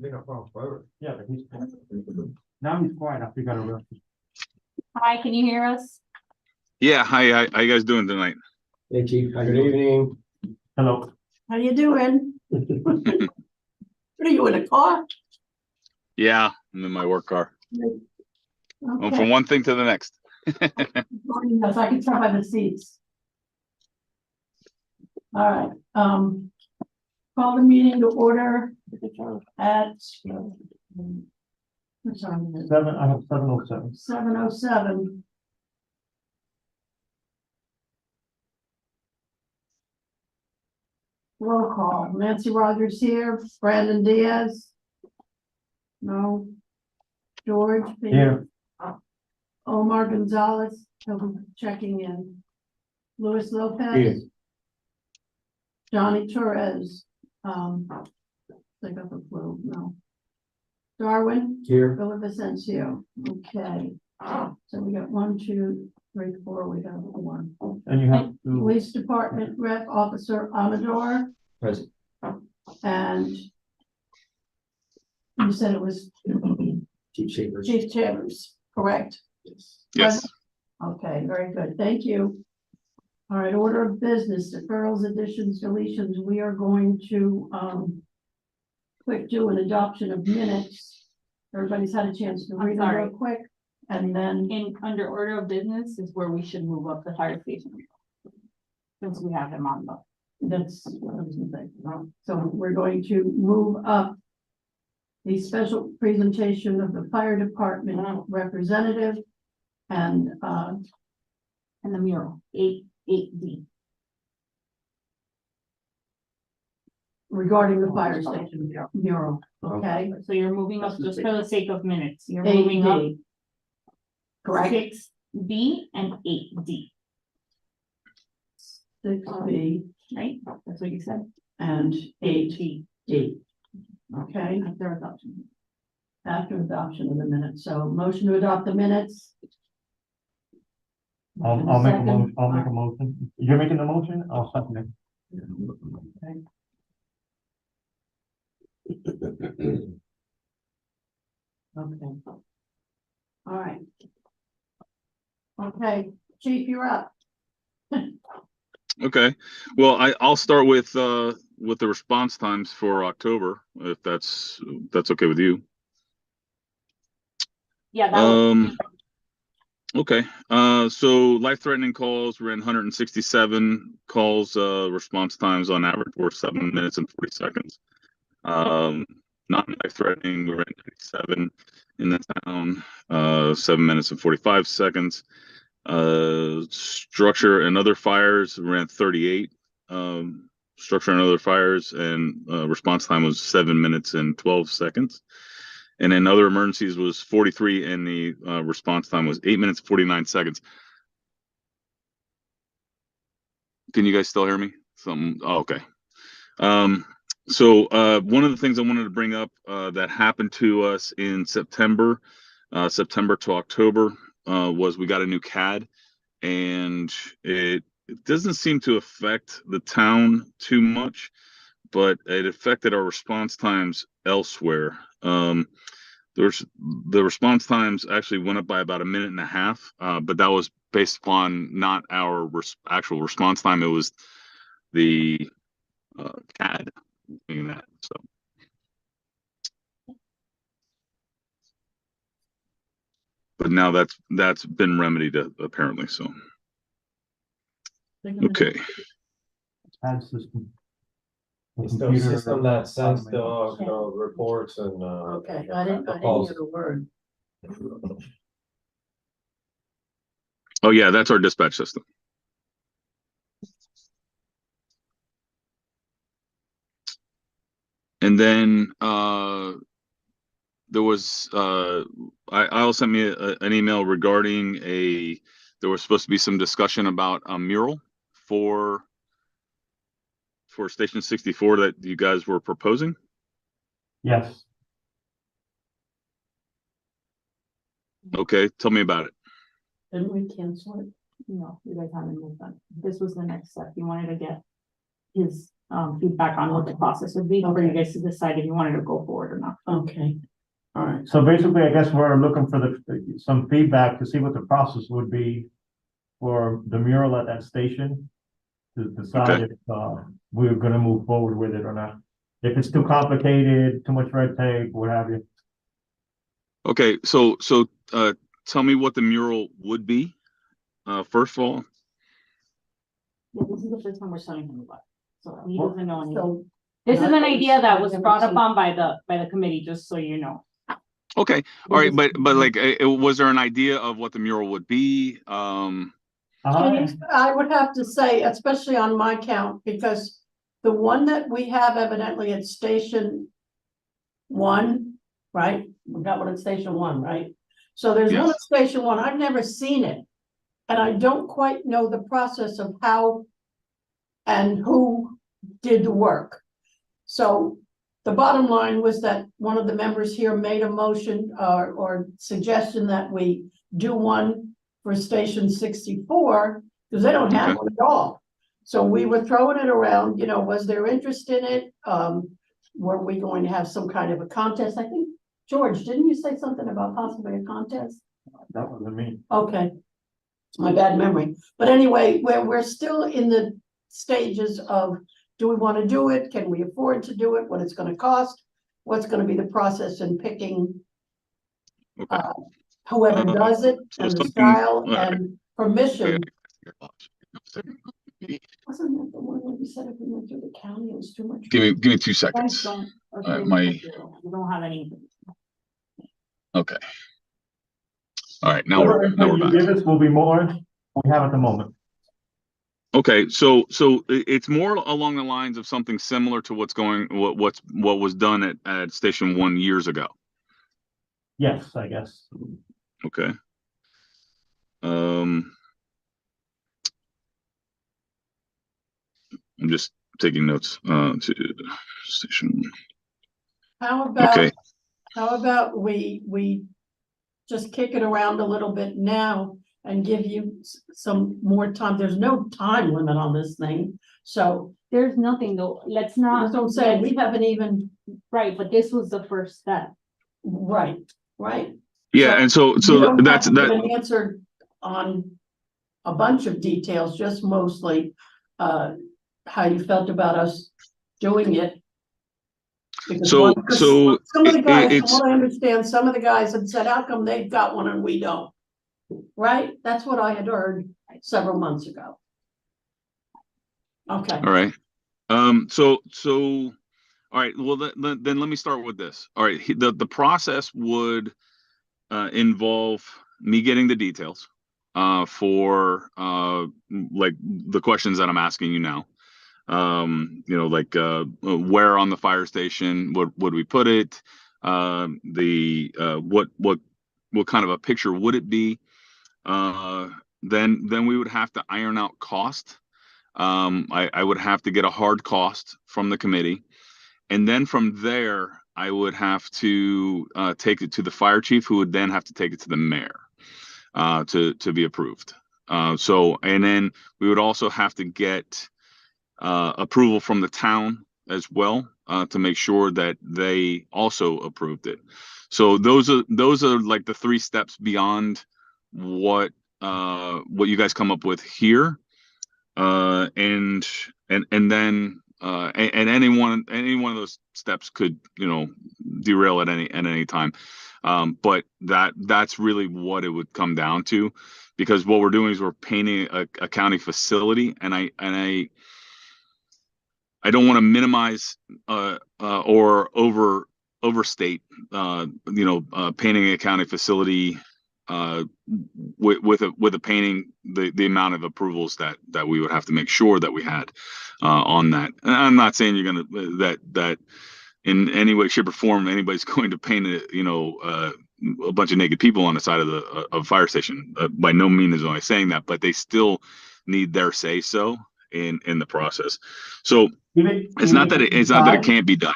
They got problems forever. Yeah, but he's now he's quiet after he got arrested. Hi, can you hear us? Yeah, hi, how you guys doing tonight? Hey, Chief. How you Good doing? evening. Hello. How you doing? What are you in a car? Yeah, I'm in my work car. Going Okay. from one thing to the next. Joining us, I can tell by the seats. All right, call the meeting to order at what time is it? I have 7:07. 7:07. Roll call. Nancy Rogers here. Brandon Diaz. No. George. Here. Omar Gonzalez, checking in. Luis Lopez. Here. Johnny Torres. They got the flu. No. Darwin. Here. Philip Vicencio. Okay. So we got 1, 2, 3, 4. We got one. And you have to, Police Department Rep Officer Amador, Present. and you said it was Chief Chambers. Chief Chambers, correct? Yes. Yes. Okay, very good. Thank you. All right, order of business, deferrals, additions, deletions. We are going to quick do an adoption of minutes. Everybody's had a chance to read them real quick, and then Under order of business is where we should move up the fire station. Since we have him on the. that's what I was gonna say. So we're going to move up the special presentation of the fire department representative and And the mural, 8D. regarding the fire station mural, okay? So you're moving up just for the sake of minutes. You're moving up 8D. Correct, 6B and 8D, 6B right? That's what you said. and 8D, 8D, okay? after adoption. After adoption of the minutes, so motion to adopt the minutes. I'll make a Second. motion, I'll make a motion. You're making the motion? I'll second it. Okay. All right. Okay, Chief, you're up. Okay. Well, I'll start with the response times for October, if that's okay with you. Yeah, that was, Okay. So life-threatening calls ran 167 calls. Response times on average were 7 minutes and 40 seconds. Non-life-threatening, we ran 97 in the town, 7 minutes and 45 seconds. Structure and other fires ran 38. Structure and other fires, and response time was 7 minutes and 12 seconds. And then other emergencies was 43, and the response time was 8 minutes 49 seconds. Can you guys still hear me? Oh, okay. So one of the things I wanted to bring up that happened to us in September to October, was we got a new CAD, and it doesn't seem to affect the town too much, but it affected our response times elsewhere. The response times actually went up by about 1.5 minutes, but that was based upon not our actual response time. It was the CAD doing that. So, but now that's been remedied apparently. So, okay. Add system. The It's the computer- system that sends the reports and Okay, I didn't calls. hear the word. Oh yeah, that's our dispatch system. And then there was I'll send me an email regarding there was supposed to be some discussion about a mural for Station 64 that you guys were proposing. Yes. Okay, tell me about it. Didn't we cancel it? no, you guys haven't moved on. This was the next step. You wanted to get his feedback on what the process would be for you guys to decide if you wanted to go forward or not. Okay, all right. So basically, I guess we're looking for some feedback to see what the process would be for the mural at that station to decide if, we're gonna move forward with it or not. If it's too complicated, too much red tape, what have you. Okay, so tell me what the mural would be, first of all. Yeah, this is the first time we're telling him about it, so he doesn't know anything. So, This is I an thought idea that was never brought up seen- on by the committee, just so you know. Okay, all right, but like, was there an idea of what the mural would be? I would have to say, especially on my count, because the one that we have evidently at Station 1, right? We got one at Station 1, right? So there's one Yes. at Station 1. I've never seen it. And I don't quite know the process of how and who did the work. So the bottom line was that one of the members here made a motion or suggestion that we do one for Station 64, because they don't have Okay. one at all. So we were throwing it around, you know, was there interest in it? Were we going to have some kind of a contest? I think, George, didn't you say something about possibly a contest? That wasn't me. Okay. It's my bad memory. But anyway, we're still in the stages of, do we want to do it? Can we afford to do it? What it's going to cost? What's going to be the process in picking Okay. whoever does it so and the something- style alright. and permission? Okay. Wasn't that the one where we said if we went through the county, it was too much? Give me 2 Guys seconds. don't. My- We don't have any. Okay. All right, now we're Whatever you back. give us will be more than we have at the moment. Okay, so it's more along the lines of something similar to what was done at Station 1 years ago. Yes, I guess. Okay. I'm just taking notes to Station 1. How Okay. about we just kick it around a little bit now and give you some more time? There's no time limit on this thing, so There's nothing though, let's not. that's what I'm saying, we haven't even, Right, but this was the first step. right. Yeah, and so You don't have that's to give that. an answer on a bunch of details, just mostly how you felt about us doing it. Because So some of the guys, it's from what I understand, some of the guys had said, how come they've got one and we don't? Right? That's what I had heard several months ago. Okay, all right. So all right. Well, then let me start with this. All right. The process would involve me getting the details for like the questions that I'm asking you now. You know, like where on the fire station would we put it? What kind of a picture would it be? Then we would have to iron out cost. I would have to get a hard cost from the committee, and then from there I would have to take it to the fire chief, who would then have to take it to the mayor to be approved. So, and then we would also have to get approval from the town as well to make sure that they also approved it. So those are like the 3 steps beyond what you guys come up with here, and then and any one of those steps could, you know, derail at any time. But that's really what it would come down to, because what we're doing is we're painting a county facility, and I don't want to minimize or overstate painting a county facility with a painting, the amount of approvals that we would have to make sure that we had on that. And I'm not saying you're gonna that in any way, shape, or form anybody's going to paint a bunch of naked people on the side of a fire station. By no means am I saying that, but they still need their say so in the process. So it's not that it can't be done.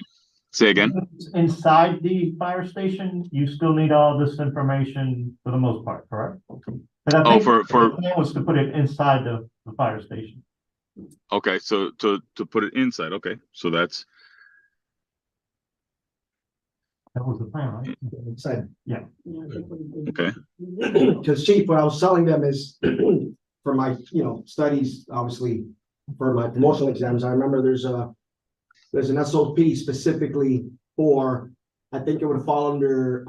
Say again. Inside the fire station, you still need all this information for the most part, correct? But I think the plan was to put it inside the fire station. Okay, so to put it inside, okay, so that's, That was the plan, right? Inside. okay, Because chief, what I was telling them is for my, studies, obviously, for my promotional exams, I remember there's an SOP specifically for, I think it would fall under,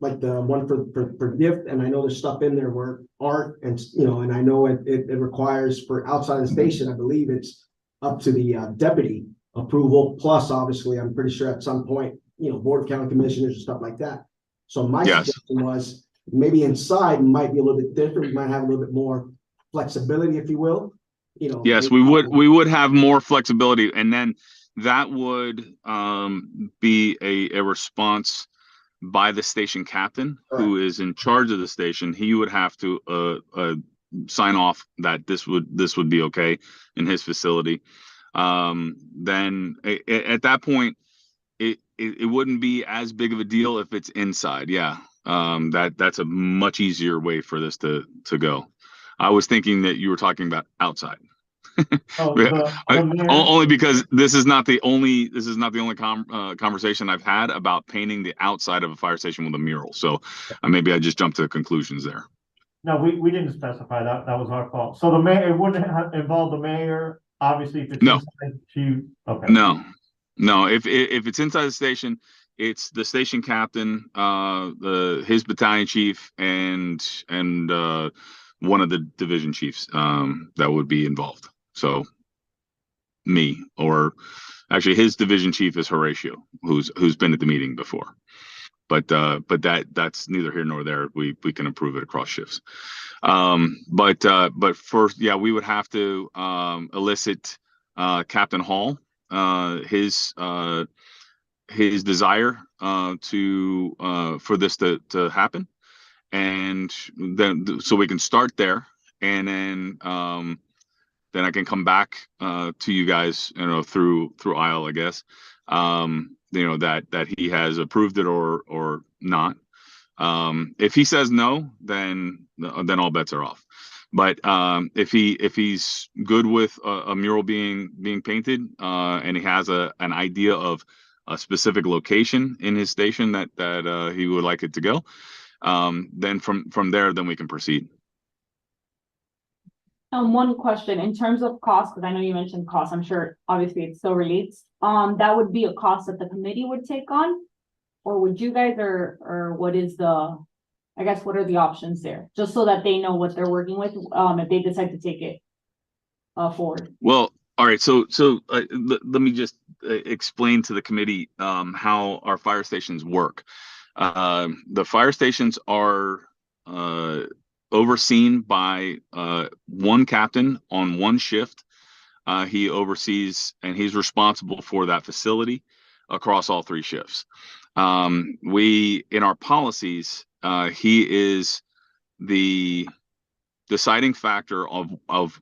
like the one for gift, and I know there's stuff in there where art and, and I know it requires for outside the station, I believe it's up to the deputy approval, plus obviously, I'm pretty sure at some point, board of county commissioners and stuff like that. So my yes. suggestion was maybe inside might be a little bit different, we might have a little bit more flexibility, if you will. Yes, maybe- we would have more flexibility, and then that would be a response by the station captain who is in charge of the station. He would have to sign off that this would be okay in his facility. Then at that point, it wouldn't be as big of a deal if it's inside. Yeah, that's a much easier way for this to go. I was thinking that you were talking about outside. Oh, Yeah, the mayor- only because this is not the only conversation I've had about painting the outside of a fire station with a mural. So maybe I just jumped to conclusions there. No, we didn't specify that. That was our fault. So the mayor, it wouldn't have involved the mayor, obviously, if it's No. inside, okay. No. If it's inside the station, it's the station captain, his battalion chief, and one of the division chiefs that would be involved. So me, or actually his division chief is Horatio, who's been at the meeting before. But that's neither here nor there. We can approve it across shifts. But first, yeah, we would have to elicit Captain Hall, his desire for this to happen, and then so we can start there, and then I can come back to you guys, through Isle, I guess, that he has approved it or not. If he says no, then all bets are off. But if he's good with a mural being painted, and he has an idea of a specific location in his station that he would like it to go, then from there, then we can proceed. One question in terms of cost, because I know you mentioned cost, I'm sure obviously it still relates. That would be a cost that the committee would take on, or would you guys, or what is I guess, what are the options there? Just so that they know what they're working with, if they decide to take it forward. Well, all right. So let me just explain to the committee how our fire stations work. The fire stations are overseen by one captain on one shift. He oversees and he's responsible for that facility across all three shifts. In our policies, he is the deciding factor of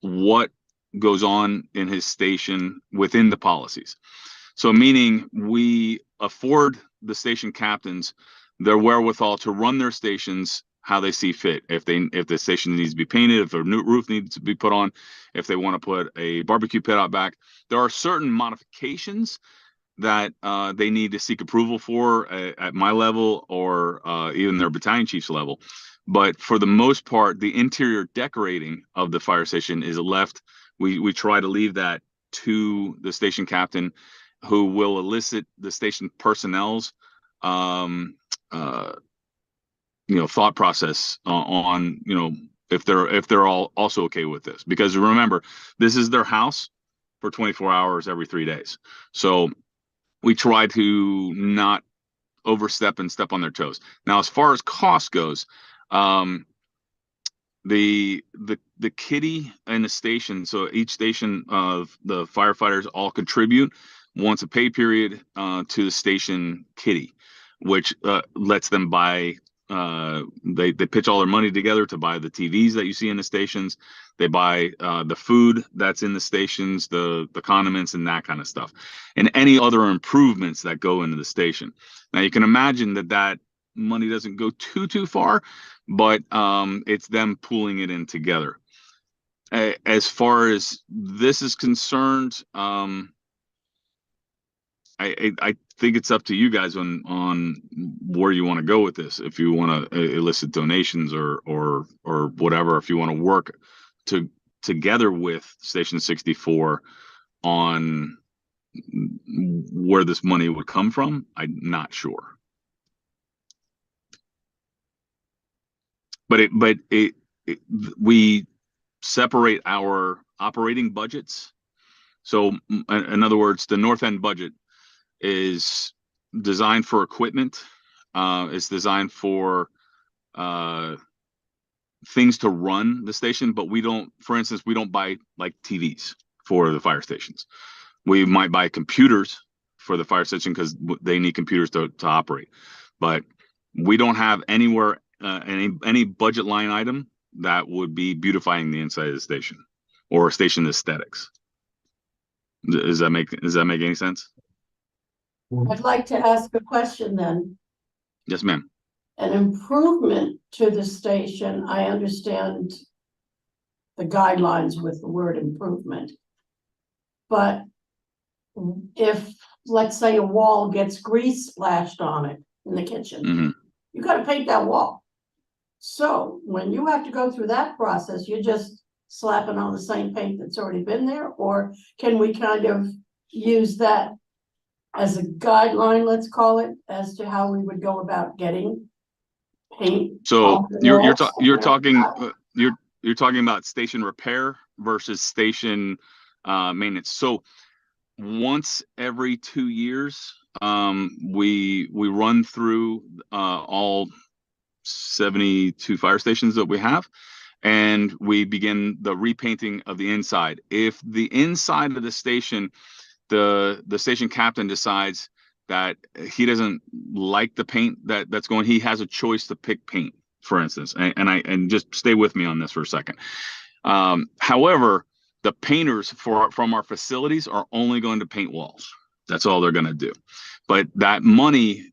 what goes on in his station within the policies. So meaning we afford the station captains their wherewithal to run their stations how they see fit. If the station needs to be painted, if a new roof needs to be put on, if they want to put a barbecue pit out back, there are certain modifications that they need to seek approval for at my level or even their battalion chief's level. But for the most part, the interior decorating of the fire station is left. We try to leave that to the station captain, who will elicit the station personnel's thought process on if they're all also okay with this. Because remember, this is their house for 24 hours every 3 days. So we try to not overstep and step on their toes. Now, as far as cost goes, the kitty and the station, so each station of the firefighters all contribute once a pay period to the station kitty, which lets them buy. They pitch all their money together to buy the TVs that you see in the stations. They buy the food that's in the stations, the condiments and that kind of stuff, and any other improvements that go into the station. Now you can imagine that money doesn't go too far, but it's them pooling it in together. as far as this is concerned, I think it's up to you guys on where you want to go with this. If you want to elicit donations or whatever, if you want to work together with Station 64 on where this money would come from, I'm not sure. But we separate our operating budgets. So in other words, the North End budget is designed for equipment. It's designed for things to run the station, but we don't, for instance, we don't buy like TVs for the fire stations. We might buy computers for the fire station because they need computers to operate. But we don't have anywhere any budget line item that would be beautifying the inside of the station or station aesthetics. Does that make any sense? I'd like to ask a question then. Yes, ma'am. An improvement to the station, I understand the guidelines with the word improvement. But if, let's say, a wall gets grease splashed on it in the kitchen, Mm-hmm. you gotta paint that wall. So when you have to go through that process, you're just slapping on the same paint that's already been there? Or can we kind of use that as a guideline, let's call it, as to how we would go about getting paint? So you're talking about station repair versus station maintenance. So once every 2 years, we run through all 72 fire stations that we have, and we begin the repainting of the inside. If the inside of the station, the station captain decides that he doesn't like the paint that's going, he has a choice to pick paint, for instance. And just stay with me on this for a second. However, the painters from our facilities are only going to paint walls. That's all they're going to do. But that money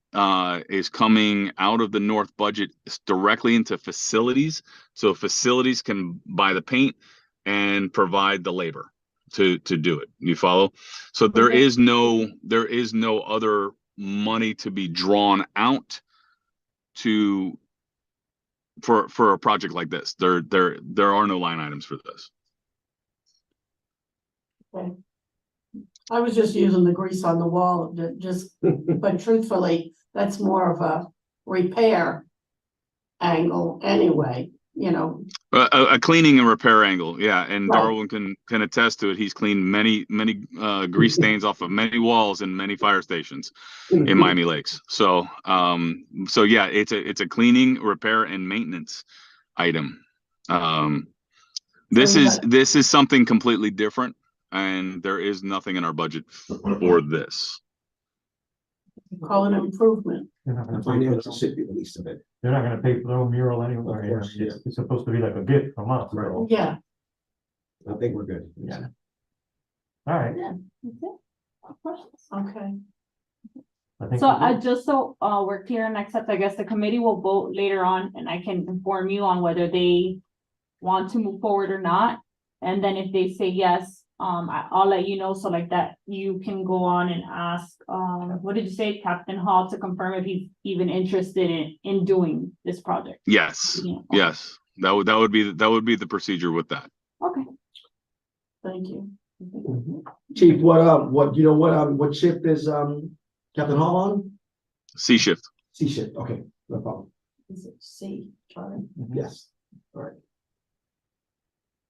is coming out of the North budget directly into facilities, so facilities can buy the paint and provide the labor to do it. You follow? So there is no other money to be drawn out for a project like this. There are no line items for this. Okay. I was just using the grease on the wall, but truthfully, that's more of a repair angle anyway, you know. A cleaning and repair angle, yeah, and Right. Darwin can attest to it. He's cleaned many grease stains off of many walls in many fire stations in Miami Lakes. So yeah, it's a cleaning, repair, and maintenance item. This is something completely different, and there is nothing in our budget for this. Call it improvement. You're not The gonna pay financials for should be released of it. You're not gonna pay for the mural anyway. Of course, yeah. It's supposed to be like a gift from us. Right. So, Yeah. I think we're good. yeah. All right. Okay. I think So we're good. we're clear on next steps, I guess the committee will vote later on, and I can inform you on whether they want to move forward or not. And then if they say yes, I'll let you know, so like that you can go on and ask, what did you say, Captain Hall, to confirm if he's even interested in doing this project. Yes, Yeah. yes, that would be the procedure with that. Okay. Thank you. Chief, what shift is Captain Hall on? C shift. C shift, okay, no problem. Is it C, Charlie? Yes, all right.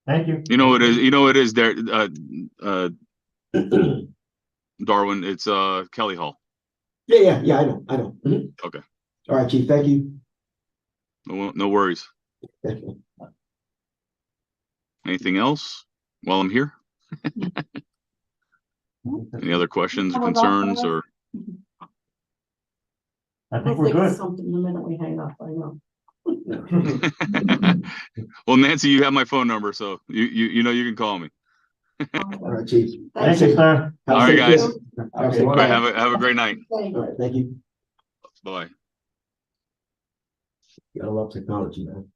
Thank you. You know it is there, Darwin. It's Kelly Hall. Yeah, I know. Mhm. Okay. All right, Chief, thank you. No worries. Thank you. Anything else while I'm here? Any other questions or concerns or? I We'll think we're think of good. something the minute we hang up, I know. Well, Nancy, you have my phone number, so you know you can call me. All right, Chief. Thank you, sir. Have a All right, safe guys. day. Have a Okay, safe bye. day. Have a great night. Thank All you. right, thank you. Bye. Gotta love technology, man.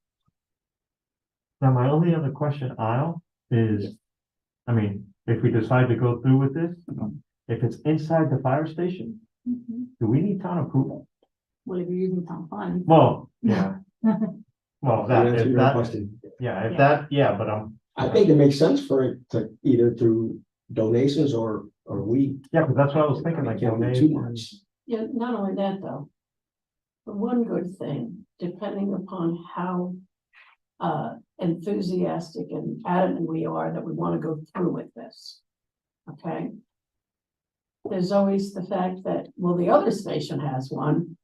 Now, my only other question, Al, is, I mean, if we decide to go through with this, if it's inside the fire station, Mhm. do we need town approval? Well, if you're using town funds. Well, yeah. Well, that, Answer if your that, question. yeah, if Yeah. that, yeah, but I think it makes sense for it to either through donations or we. yeah, because that's what I was thinking, like, Can't be donate. too much. Yeah, not only that though. The one good thing, depending upon how enthusiastic and adamant we are that we want to go through with this. Okay? There's always the fact that, well, the other station has one.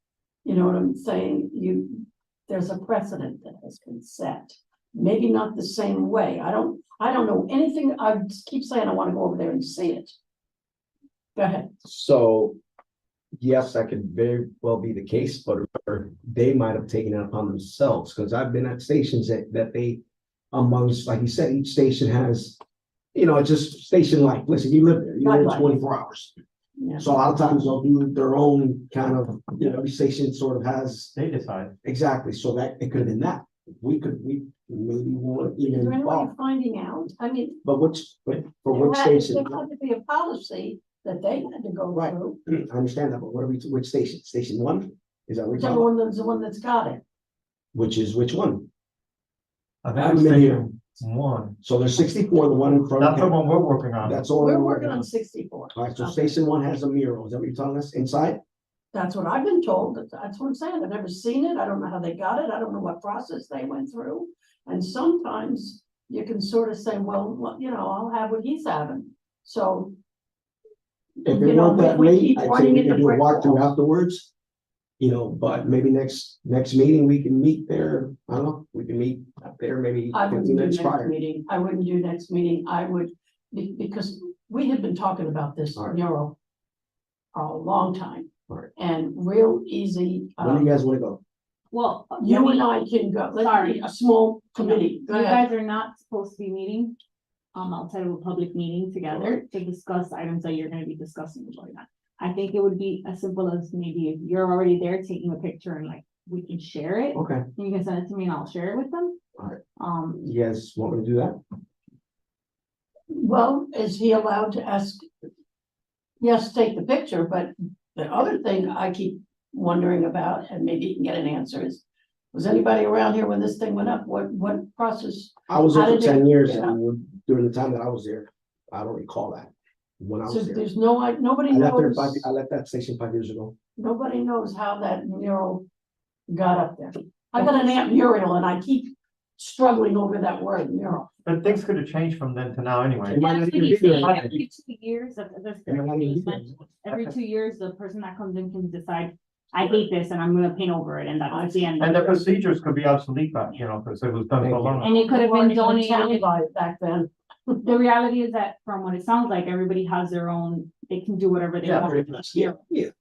You know what I'm saying? There's a precedent that has been set. Maybe not the same way. I don't know anything. I just keep saying I want to go over there and see it. Go ahead. So, yes, that could very well be the case, but or they might have taken it upon themselves, because I've been at stations that they, amongst, like you said, each station has, it's just station life. Listen, you live there, you live Right. 24 hours. Yeah. So a lot of times they'll do their own kind of, every station sort of has, They decide. exactly, so that it could have been that. We maybe weren't Is even there any way of involved, finding out? I mean, but for there which had station? to be a policy that they had to go Right. through. I understand that, but which station? Station 1? Is that what we're Whichever talking about? one that's the one that's got it. Which is which one? I I think haven't been station one, So there's 64, the one in front that's of the him. one we're working on. That's all. We're working on 64. All right, so Okay. station 1 has a mural. Is that what you're telling us? Inside? That's what I've been told. That's what I'm saying. I've never seen it. I don't know how they got it. I don't know what process they went through. And sometimes you can sort of say, well, I'll have what he's having. So. If you it know, weren't that we late, keep I'd say running we into could do a brick walkthrough walls. afterwards. But maybe next meeting, we can meet there. I don't know, we can meet up there maybe I wouldn't 15 do minutes next prior. meeting. I wouldn't do next meeting. I would, because we had been talking about this All right. mural for a long time. All right. And real easy. When do you guys want to go? Well, You and I can go. Let's Sorry. be a small committee. Go you ahead. guys are not supposed to be meeting outside of a public meeting together to discuss items that you're gonna be discussing with that. I think it would be as simple as maybe if you're already there taking a picture and like, we can share it. Okay, You can send it to me and I'll share it with them. Alright. you guys want me to do that? Well, is he allowed to ask? Yes, take the picture, but the other thing I keep wondering about, and maybe you can get an answer, is was anybody around here when this thing went up? What process? I was there How for did it- 10 years yeah. and during the time that I was there, I don't recall that. When I So was there. there's nobody I left there knows, I left that station 5 years ago. nobody knows how that mural got up there. I got an Aunt Muriel and I keep struggling over that word mural. But things could have changed from then to now anyway. It might not That's what even he's be saying. there. Every 2 years, that's It might not even be there. every 2 years, the person that comes in can decide, I hate this and I'm gonna paint over it and that's the end. And the procedures could be obsolete back, because it was done so long. And it could have been donated. Back then. The reality is that from what it sounds like, everybody has their own, they can do whatever they Yeah, want. Pretty much, yeah.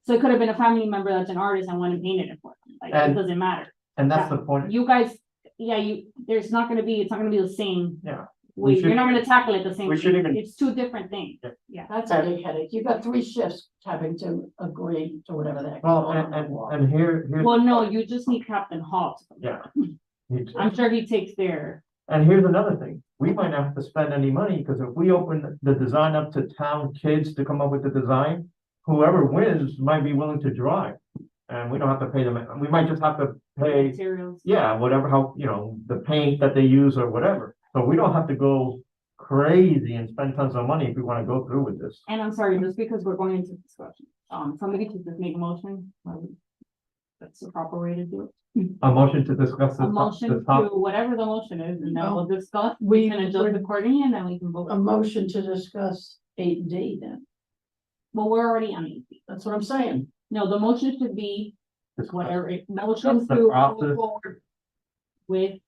So it could have been a family member that's an artist and wanted painted it for them, like, it And- doesn't matter. And that's the point. You guys, it's not gonna be the same. Yeah. Way, We should- you're not gonna tackle it the same we way. should even- It's two different things. Yeah. Yeah. That's a big headache. You got 3 shifts having to agree to whatever the heck. Well, is going on that wall. and here's. Well, no, you just need Captain Hall. Yeah. I'm sure he takes their, And here's another thing, we might not have to spend any money, because if we open the design up to town kids to come up with the design, whoever wins might be willing to drive. And we don't have to pay them, we might just have to pay, materials. yeah, whatever, the paint that they use or whatever. So we don't have to go crazy and spend tons of money if we wanna go through with this. And I'm sorry, just because we're going into discussion, somebody could just make a motion. That's the proper way to do it. A motion to discuss A motion the to top, whatever the motion is, and then we'll discuss, We we can adjust accordingly, and then we can vote. a motion to discuss 8D then. Well, we're already on 8. That's what I'm saying. No, the motion should be whatever, motion The to go process. forward with,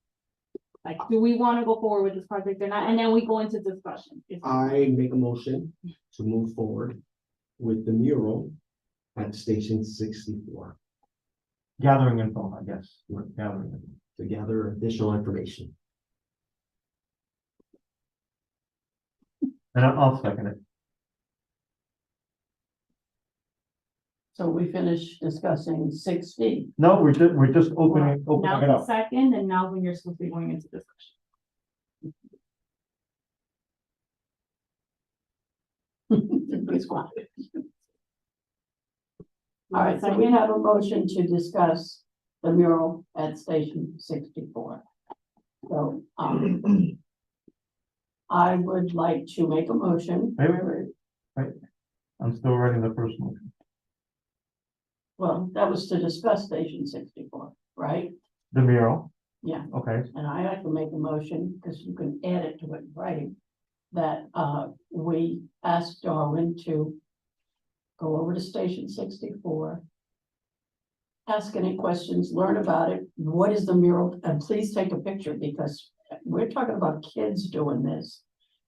like, do we want to go forward with this project or not? And then we go into discussion. I make a motion to move forward with the mural at station 64 gathering info, I guess, we're gathering. info. to gather additional information. And I'll second it. So we finish discussing 6D. No, we're just opening Now it the up. second, and now when you're supposed to be going into discussion. Please quiet. All right, so we have a motion to discuss the mural at Station 64. So, I would like to make a motion. Wait. I'm still writing the first motion. Well, that was to discuss Station 64, right? The mural, Yeah, okay, and I have to make a motion, because you can add it to it in writing, that, we asked Darwin to go over to Station 64, ask any questions, learn about it, what is the mural, and please take a picture, because we're talking about kids doing this.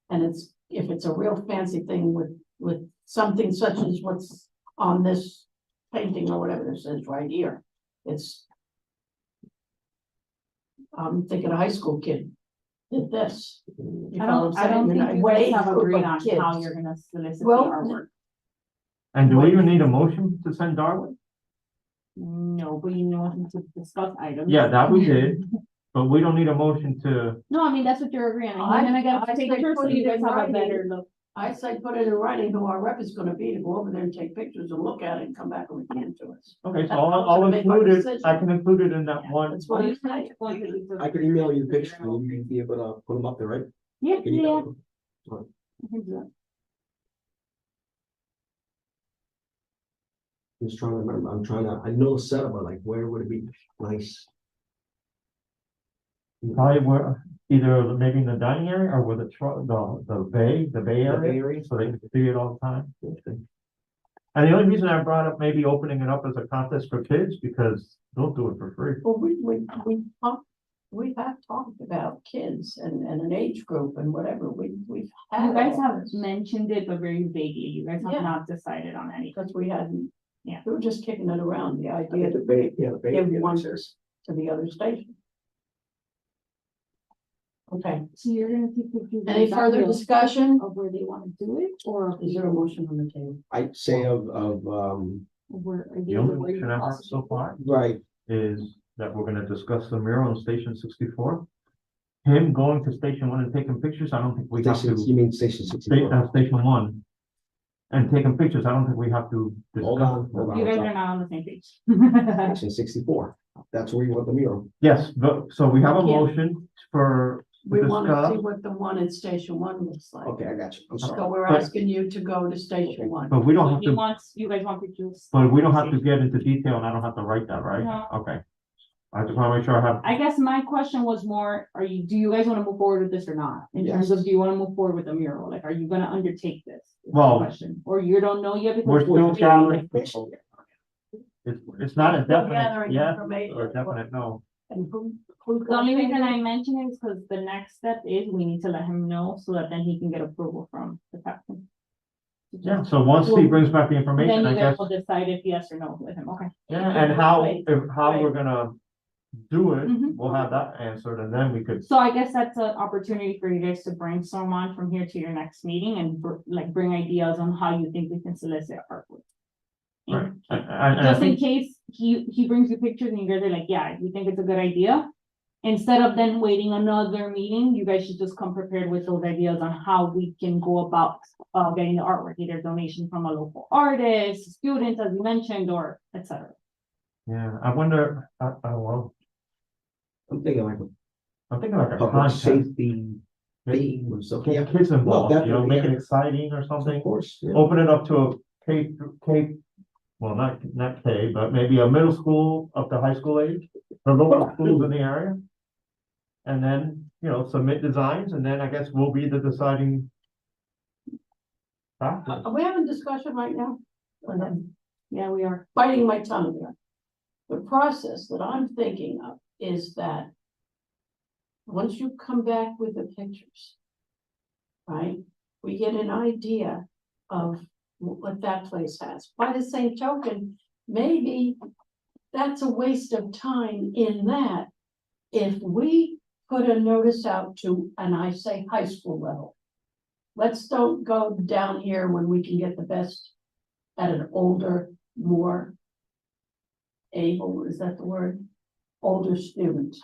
And if it's a real fancy thing with something such as what's on this painting or whatever this is right here, I'm thinking a high school kid did this. You I know what I'm don't saying? think you What guys age have group agreed of on kids? how you're gonna solicit the Well, artwork. and do we even need a motion to send Darwin? No, but you know, to discuss items. Yeah, that we did, but we don't need a motion to, No, I mean, that's what you're agreeing on. I- You're gonna I get say pictures, so put you it guys in have a writing. better look. I say put it in writing who our rep is gonna be, to go over there and take pictures and look at it and come back and report to us. okay, so That's I'll how to make our include it, decision. I can include it in that one. That's what I'm saying. I could email you the picture and you can be able to put them up there, right? Yeah, Can you- yeah. I can do that. I'm just trying to remember, I know the setup, but like, where would it be nice? Probably where, either maybe in the dining area or where the bay The Bay area, area? so they can see it all the time. And the only reason I brought up maybe opening it up as a contest for kids, because they'll do it for free. Well, we have talked about kids and an age group and whatever, we've had. You guys all have this, mentioned it, but very vaguely. You guys Yeah. have not decided on anything. Because we hadn't. Yeah. We were just kicking it around, the I idea think the to Bay, yeah, the Bay. give yeah, one makes to the other station. Okay, So you're gonna take pictures. any further discussion? Of where they wanna do it, or Is there a motion on the table? I'd say of, where? The only motion I have so far right, is that we're gonna discuss the mural on Station 64. Him going to Station 1 and taking pictures, I don't think we have Station, to, you mean Station 64? Station 1. And taking pictures, I don't think we have to Hold discuss. on, hold on. You guys are not on the same page. Station 64, that's where you want the mural. Yes, but, so we have a Yeah. motion for, We want to see discuss, what the one at Station 1 looks like. Okay, I got you, I'm sorry. So we're But- asking you to go to Station 1. but we don't have He to, wants, you guys want pictures. but we don't have to get into detail and I don't have to write that, right? No. Okay. I just wanna make sure I have, I guess my question was more, do you guys wanna move forward with this or not? In terms of, Yes. do you wanna move forward with the mural? Like, are you gonna undertake this? Is the Well, question. Or you don't know yet because. we're still it's gathering. really- It's not a Still definite, gathering yes, information. or definite no. And who's The only gonna reason take it? I mention it is because the next step is we need to let him know so that then he can get approval from the captain. Yeah, so once he brings back the Then information, I you guys guess, will decide if yes or no with him, okay? yeah, and how, Right. how we're gonna do it, Mhm. we'll have that answered, and then we could, So I guess that's an opportunity for you guys to brainstorm on from here to your next meeting and bring ideas on how you think we can solicit artwork. right, And and I just in think, case he brings you pictures and you guys are like, yeah, we think it's a good idea. Instead of then waiting another meeting, you guys should just come prepared with those ideas on how we can go about getting the artwork, either donation from a local artist, students, as you mentioned, or et cetera. yeah, I wonder, well, I'm thinking like I'm thinking like a a public contest. safety theme or something. Get kids involved, you know, definitely, make it yeah. exciting or something, Of course, yeah. open it up to a K, well, not K, but maybe a middle school up to high school age, the local schools in the area. And then, you know, submit designs, and then I guess we'll be the deciding factor. Are we having discussion right now? Or not? Yeah, we are. Biting my tongue here. The process that I'm thinking of is that once you come back with the pictures, right, we get an idea of what that place has. By the same token, maybe that's a waste of time in that if we put a notice out to, and I say high school level, let's don't go down here when we can get the best at an older, more able, is that the word? Older student,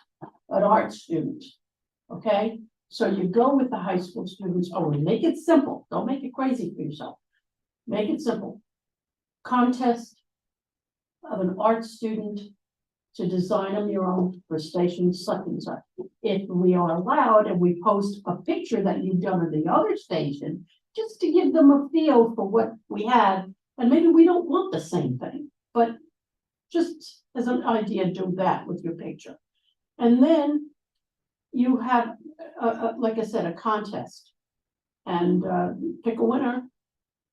an art student, okay? So you go with the high school students, or we make it simple, don't make it crazy for yourself. make it simple. Contest of an art student to design a mural for station such and such. If we are allowed and we post a picture that you've done at the other station, just to give them a feel for what we had, and maybe we don't want the same thing, but just as an idea, do that with your picture. And then you have, like I said, a contest. And pick a winner.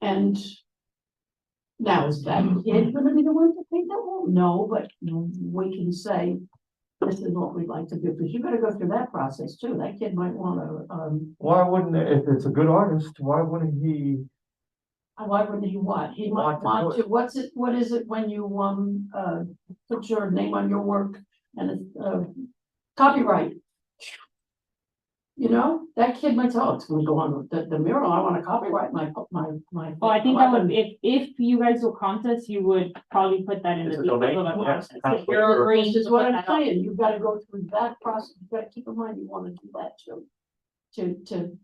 And now is that kid gonna be the one to pick that one? No, but we can say, this is what we'd like to do, because you gotta go through that process too. That kid might wanna, Why wouldn't, if it's a good artist, why wouldn't he? why wouldn't he want? He might Want to do want to, what is it when you, put your name on your work and it's, copyright? You know, that kid might say, oh, it's gonna go on with the mural, I wanna copyright my. Well, I think that would, if you guys do a contest, you would probably put that in the It's a details of donation, the yeah. process. If you're Sure. agreeing This is to what put I'm that out. saying, you've gotta go through that process, you gotta keep in mind, you wanna do that too. To,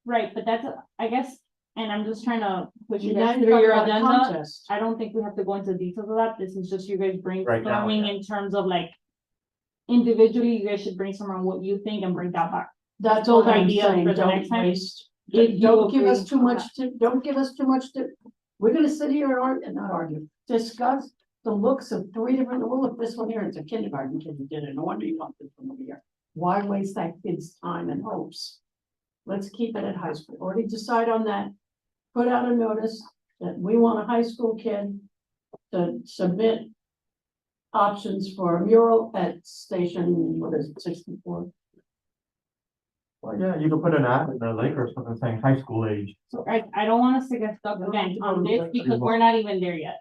Right, but that's, I guess, and I'm just trying to push you now guys you're through your talking about a agenda. contest. I don't think we have to go into details of that. This is just you guys Right now, brainstorming yeah. in terms of like. Individually, you guys should brainstorm on what you think and bring that back. That's those what I'm ideas saying, for the don't next time. waste, If you don't give us agree too on much don't give us too much to, we're gonna sit here and not argue, discuss the looks of 3 different, well, look, this one here, it's a kindergarten kid who did it, no wonder you want this one over here. Why waste that kid's time and hopes? Let's keep it at high school, already decide on that, put out a notice that we want a high school kid to submit options for a mural at station, what is it, 64? Well, yeah, you could put an ad in the link or something saying high school age. So I don't want us to get stuck again on this because we're not even there yet.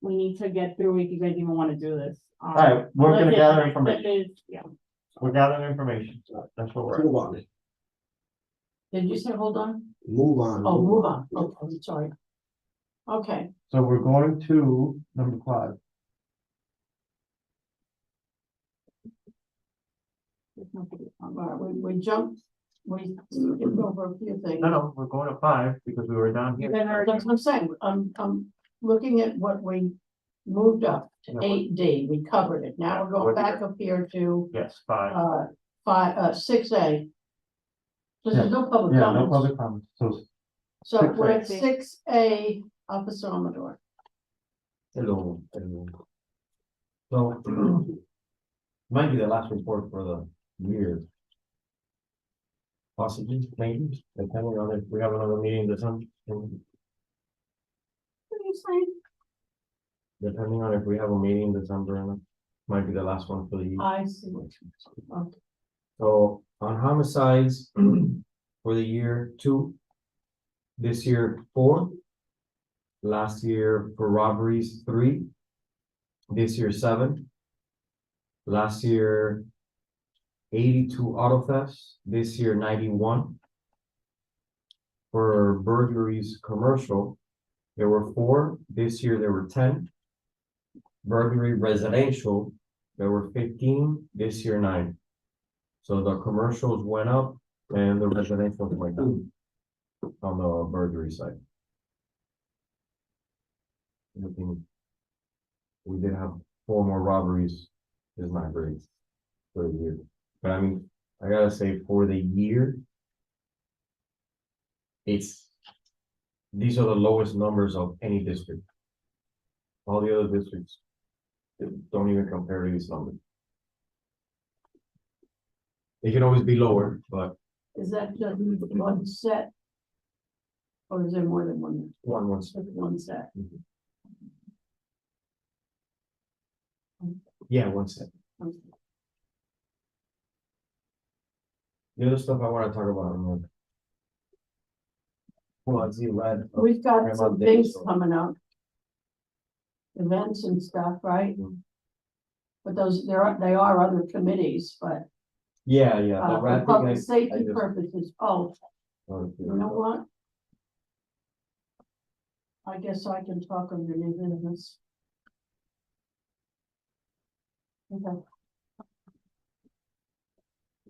We need to get through if you guys even wanna do this. Alright, we're let's gonna say gather the next step information. is- Yeah, We're gathering information, so that's what we're. Move on, Did you say hold on? move on. Oh, move on, okay, I'm sorry. Okay, So we're going to number 5. there's no big all problem. right, we jumped, we skipped over a few things. No, we're going to 5 because we were down You here. guys are, That's what I'm saying, I'm looking at what we moved up to Yeah. 8D, we covered it, now we're going back up here to, Yes, 5. 6A. So there's no public Yeah, no comments, public comments, so so we're at 6A. 6A, Officer Amador. Hello, hello. So, might be the last report for the year. Possibly, maybe, depending on if we have another meeting this month. What are you saying? Depending on if we have a meeting in December or not, might be the last one for the year. I see what you're saying, okay. So on homicides for the year 2, this year 4, last year for robberies 3, this year 7, last year 82 auto thefts, this year 91. For burglaries commercial, there were 4, this year there were 10. Burglary residential, there were 15, this year 9. So the commercials went up and the residential went down on the burglary side. Looking, we did have 4 more robberies, is not great for the year. But I mean, I gotta say for the year, these are the lowest numbers of any district. All the other districts don't even compare to these numbers. It can always be lower, but Is that just one set? Or is there more than one? one's. One set. Yeah, 1 second. The other stuff I wanna talk about. Well, I see red. We've got some Grandma things Davis. coming up. Events and stuff, right? Mhm. But they are other committees, but Yeah, the for red thing. public I safety just- purposes, oh, oh, you know what? I guess I can talk under new business. Okay,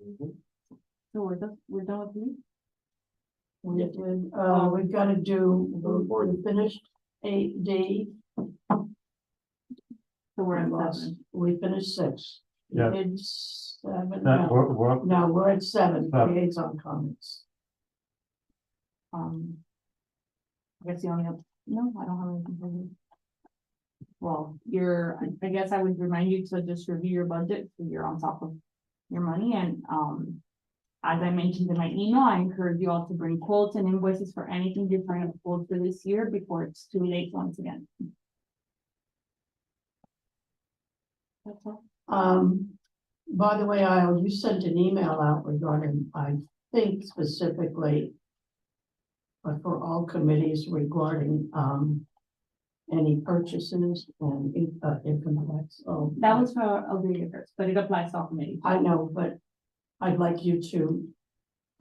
Mhm. So we're done with me? We did, we've got to do, we finished 8D. So we're at 7. We finished 6. We Yeah. did 7. That, No, we're up, no, we're at 7, Seven. liaison comments. I guess the only, no, I don't have anything for you. Well, I guess I would remind you to just review your budget, so you're on top of your money, and, as I mentioned in my email, I encourage you all to bring quotes and invoices for anything you're trying to quote for this year before it's too late once again. That's all. By the way, you sent an email out regarding, I think specifically, but for all committees regarding, any purchases and, income tax. Oh, That was for Elderly Affairs, but it applies to all committees. I know, but I'd like you to,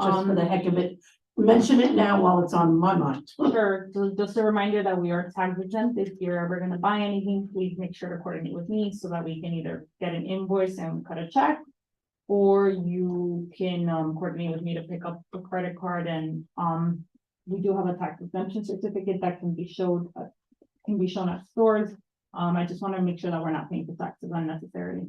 just for Um, the heck of it, mention it now while it's on my mind. Sure, so just a reminder that we are tax exempt. If you're ever gonna buy anything, please make sure to coordinate with me so that we can either get an invoice and cut a check. Or you can coordinate with me to pick up a credit card, and we do have a tax exemption certificate that can be shown at stores. I just want to make sure that we're not paying for taxes unnecessarily.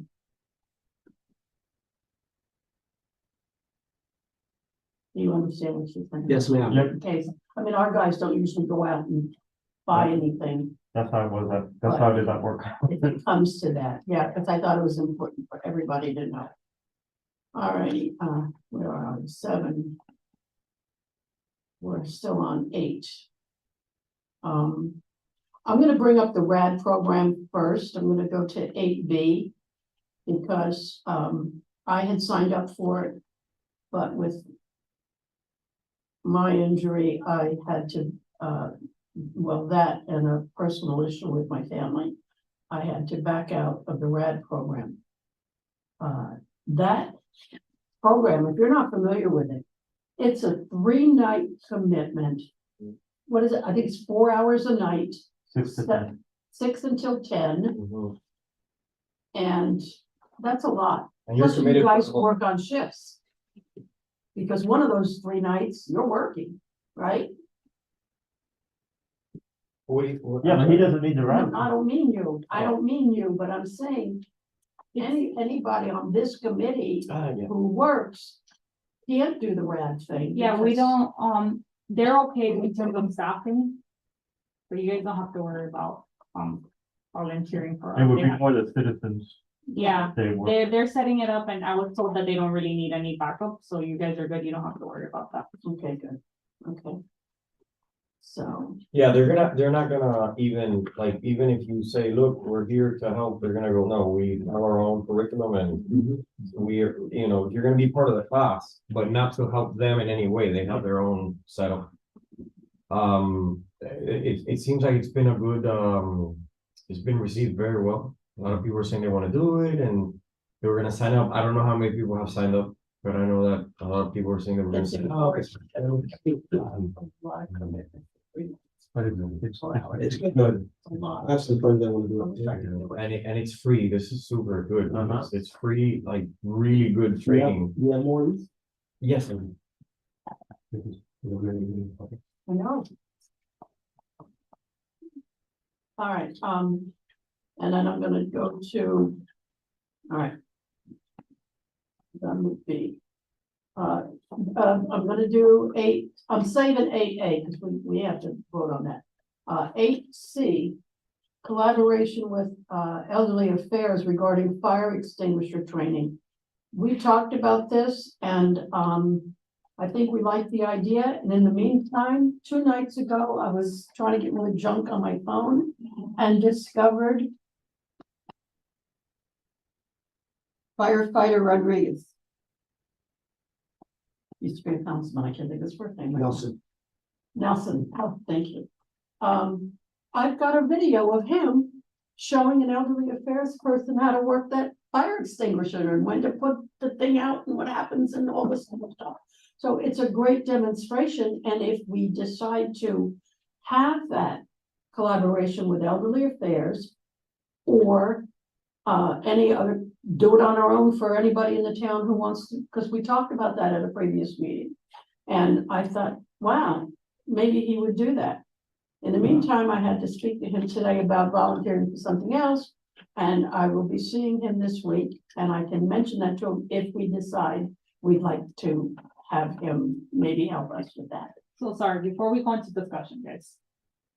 Do you understand what she's saying? Yes, ma'am. Yep. Okay, I mean, our guys don't usually go out and buy anything that's how it was, that's how it is at work. if it comes to that. Yeah, because I thought it was important for everybody to know. All righty, where are we? 7. We're still on 8. I'm gonna bring up the RAD program first. I'm gonna go to 8B. Because, I had signed up for it, but with my injury, I had to, that and a personal issue with my family, I had to back out of the RAD program. That program, if you're not familiar with it, it's a 3-night commitment. What is it? I think it's 4 hours a night, 6 to 10. 6 until 10, Mhm. and that's a lot. And you're Plus, you committed guys for- work on shifts. Because one of those 3 nights, you're working, right? Yeah, but he doesn't need the right. I don't mean you, but I'm saying, anybody on this committee Yeah. who works can't do the RAD thing. Yeah, we because- don't, they're okay in terms of staffing. But you guys don't have to worry about, volunteering for. It would They be have- more the citizens. Yeah, They work. they're setting it up, and I was told that they don't really need any backup, so you guys are good, you don't have to worry about that. Okay, good, okay. So, Yeah, they're not gonna even, like, even if you say, look, we're here to help, they're gonna go, no, we have our own curriculum and we're, you're gonna be part of the class, but not to help them in any way. They have their own setup. It seems like it's been a good, it's been received very well. A lot of people are saying they wanna do it and they were gonna sign up. I don't know how many people have signed up, but I know that a lot of people are saying they were gonna That's sign up. It's good. a lot. That's the friend that want to do it. And it's free. This is super good. Uh-huh. It's free, like really good training. You have more? Yes. I know. All right, and then I'm gonna go to, all right. That would be, I'm gonna do 8, I'm saving 8A, because we have to vote on that. 8C, collaboration with, Elderly Affairs regarding fire extinguisher training. We talked about this, and, I think we like the idea, and in the meantime, 2 nights ago, I was trying to get rid of junk on my phone and discovered firefighter Rodriguez. Used to be a councilman, I can't think of his first name. Nelson, oh, thank you. I've got a video of him showing an elderly affairs person how to work that fire extinguisher and when to put the thing out and what happens and all this kind of stuff. So it's a great demonstration, and if we decide to have that collaboration with elderly affairs or any other, do it on our own for anybody in the town who wants to, because we talked about that at a previous meeting. And I thought, wow, maybe he would do that. In the meantime, I had to speak to him today about volunteering for something else. And I will be seeing him this week, and I can mention that to him if we decide we'd like to have him maybe help us with that. So sorry, before we go into discussion, guys.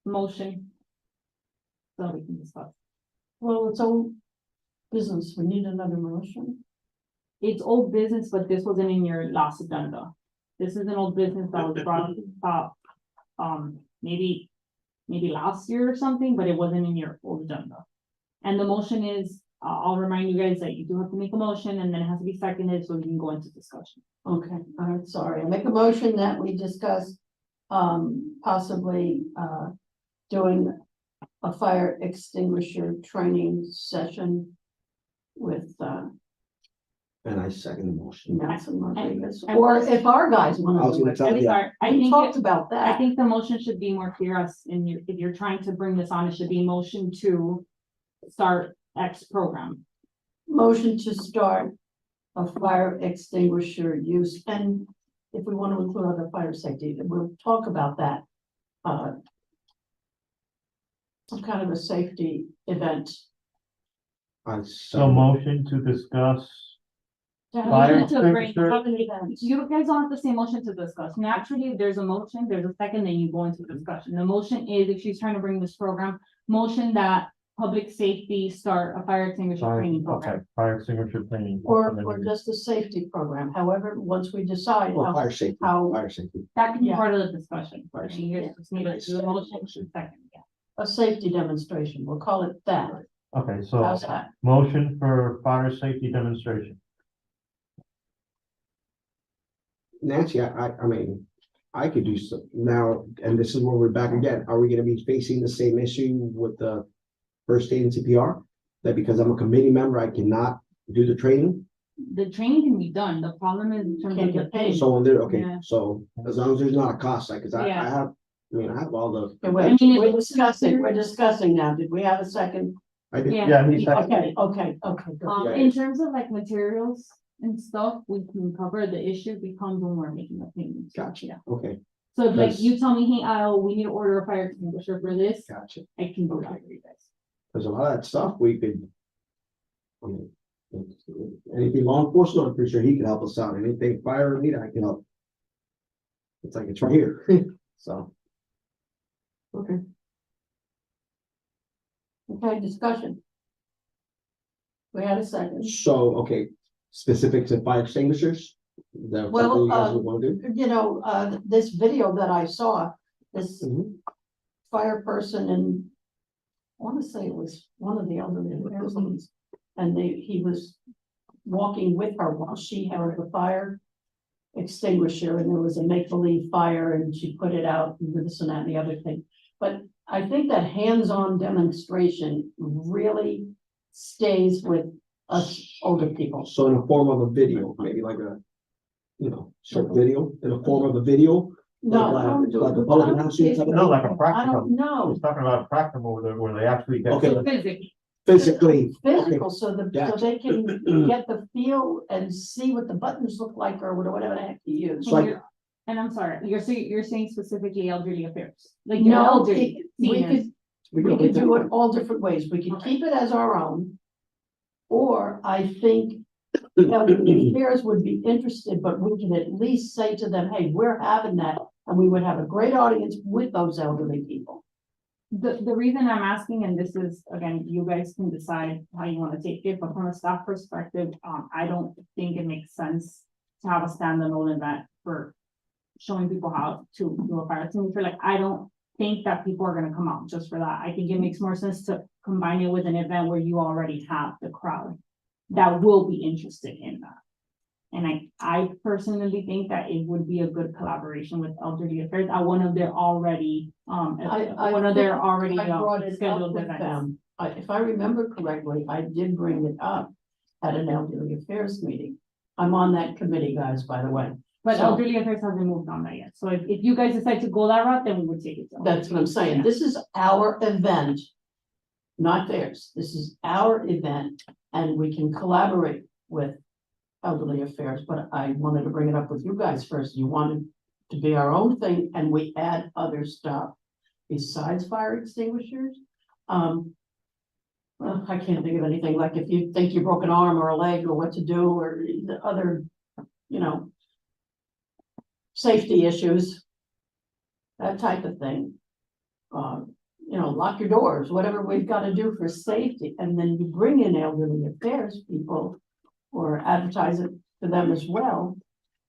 Motion. So we can discuss. Well, it's old business. We need another motion. It's old business, but this wasn't in your last agenda. This is an old business that was brought up, maybe last year or something, but it wasn't in your old agenda. And the motion is, I'll remind you guys that you do have to make a motion and then it has to be seconded so we can go into discussion. Okay, I'm sorry. I make a motion that we discuss possibly doing a fire extinguisher training session with And I second the motion. Nelson Rodriguez, and- or if our guys want I was to do gonna it. tell you. Sorry, I We think, talked about I that. think the motion should be more clear as in your, if you're trying to bring this on, it should be motion to start X program. Motion to start a fire extinguisher use, and if we want to include other fire safety, we'll talk about that. Some kind of a safety event. I So second. motion to discuss Motion to bring- extinguisher. Have an event. You guys don't have the same motion to discuss. Naturally, if there's a motion, there's a second, then you go into discussion. The motion is, if she's trying to bring this program, motion that public safety start a fire extinguisher training Okay, program. fire extinguisher training. Or just a safety program, however, once we decide Well, how, fire safety, how- fire safety. That can be Yeah. part of the discussion. I mean, you just need to do the motion second, yeah. a safety demonstration, we'll call it that. Okay, so How's that? motion for fire safety demonstration. Nancy, I mean, I could do some now, and this is where we're back again. Are we gonna be facing the same issue with the first aid and CPR? That because I'm a committee member, I cannot do the training? The training can be done. The problem is in terms Can't of the get paid. pay. So when there, okay, Yeah. so as long as there's not a cost, like, cause I Yeah. have, I have all the, Okay, I wait, mean, if we're it's discussing now, did we have a second? I did. Yeah, he seconded. Okay, good. Yeah. In terms of like materials and stuff, we can cover. The issue becomes when we're making the payments. Gotcha. Yeah. Okay, So if like Because- you tell me, hey, we need to order a fire extinguisher for this, gotcha. I can do that for you guys. Cause a lot of that stuff we could. I mean, anything law enforcement, I'm pretty sure he can help us out. Anything fire need, I can help. It's like it's right here, so. Okay. Okay, discussion. We had a second. So, okay, specific to fire extinguishers? Is that Well, something you guys would wanna do? You know, this video that I saw, this Mhm. fire person and I want to say it was one of the elderly persons, and he was walking with her while she held the fire extinguisher, and there was a make-believe fire, and she put it out, and this and that and the other thing. But I think that hands-on demonstration really stays with us older people. So in the form of a video, maybe like a, short video, in the form of a video? No, Like- I don't do like it. a public announcement type of No, like a I practical. don't know. He's talking about a practical where they actually get. Okay. So physically, Physically, Physical, so so Gotcha. they can get the feel and see what the buttons look like or whatever the heck you use. So I- and you're- and I'm sorry, you're saying specifically elderly affairs, like your No, elderly we seniors. could, we could do it all different ways. We could Okay. keep it as our own. Or I think elderly affairs would be interested, but we can at least say to them, hey, we're having that. And we would have a great audience with those elderly people. The reason I'm asking, and this is, again, you guys can decide how you wanna take it, but from a staff perspective, I don't think it makes sense to have a standalone event for showing people how to do a fire extinguisher. Like, I don't think that people are gonna come out just for that. I think it makes more sense to combine it with an event where you already have the crowd that will be interested in that. And I personally think that it would be a good collaboration with elderly affairs at one of their already, one of their already I brought it up scheduled with events. them. If I remember correctly, I did bring it up at an elderly affairs meeting. I'm on that committee, guys, by the way. But So- elderly affairs hasn't moved on that yet. So if you guys decide to go that route, then we would take it. to That's what I'm saying. Yeah. This is our event, not theirs. This is our event, and we can collaborate with elderly affairs, but I wanted to bring it up with you guys first. You wanted to be our own thing, and we add other stuff besides fire extinguishers. Well, I can't think of anything, like if you think you broke an arm or a leg or what to do, or the other, you know, safety issues, that type of thing. You know, lock your doors, whatever we've got to do for safety, and then you bring in elderly affairs people or advertise it to them as well.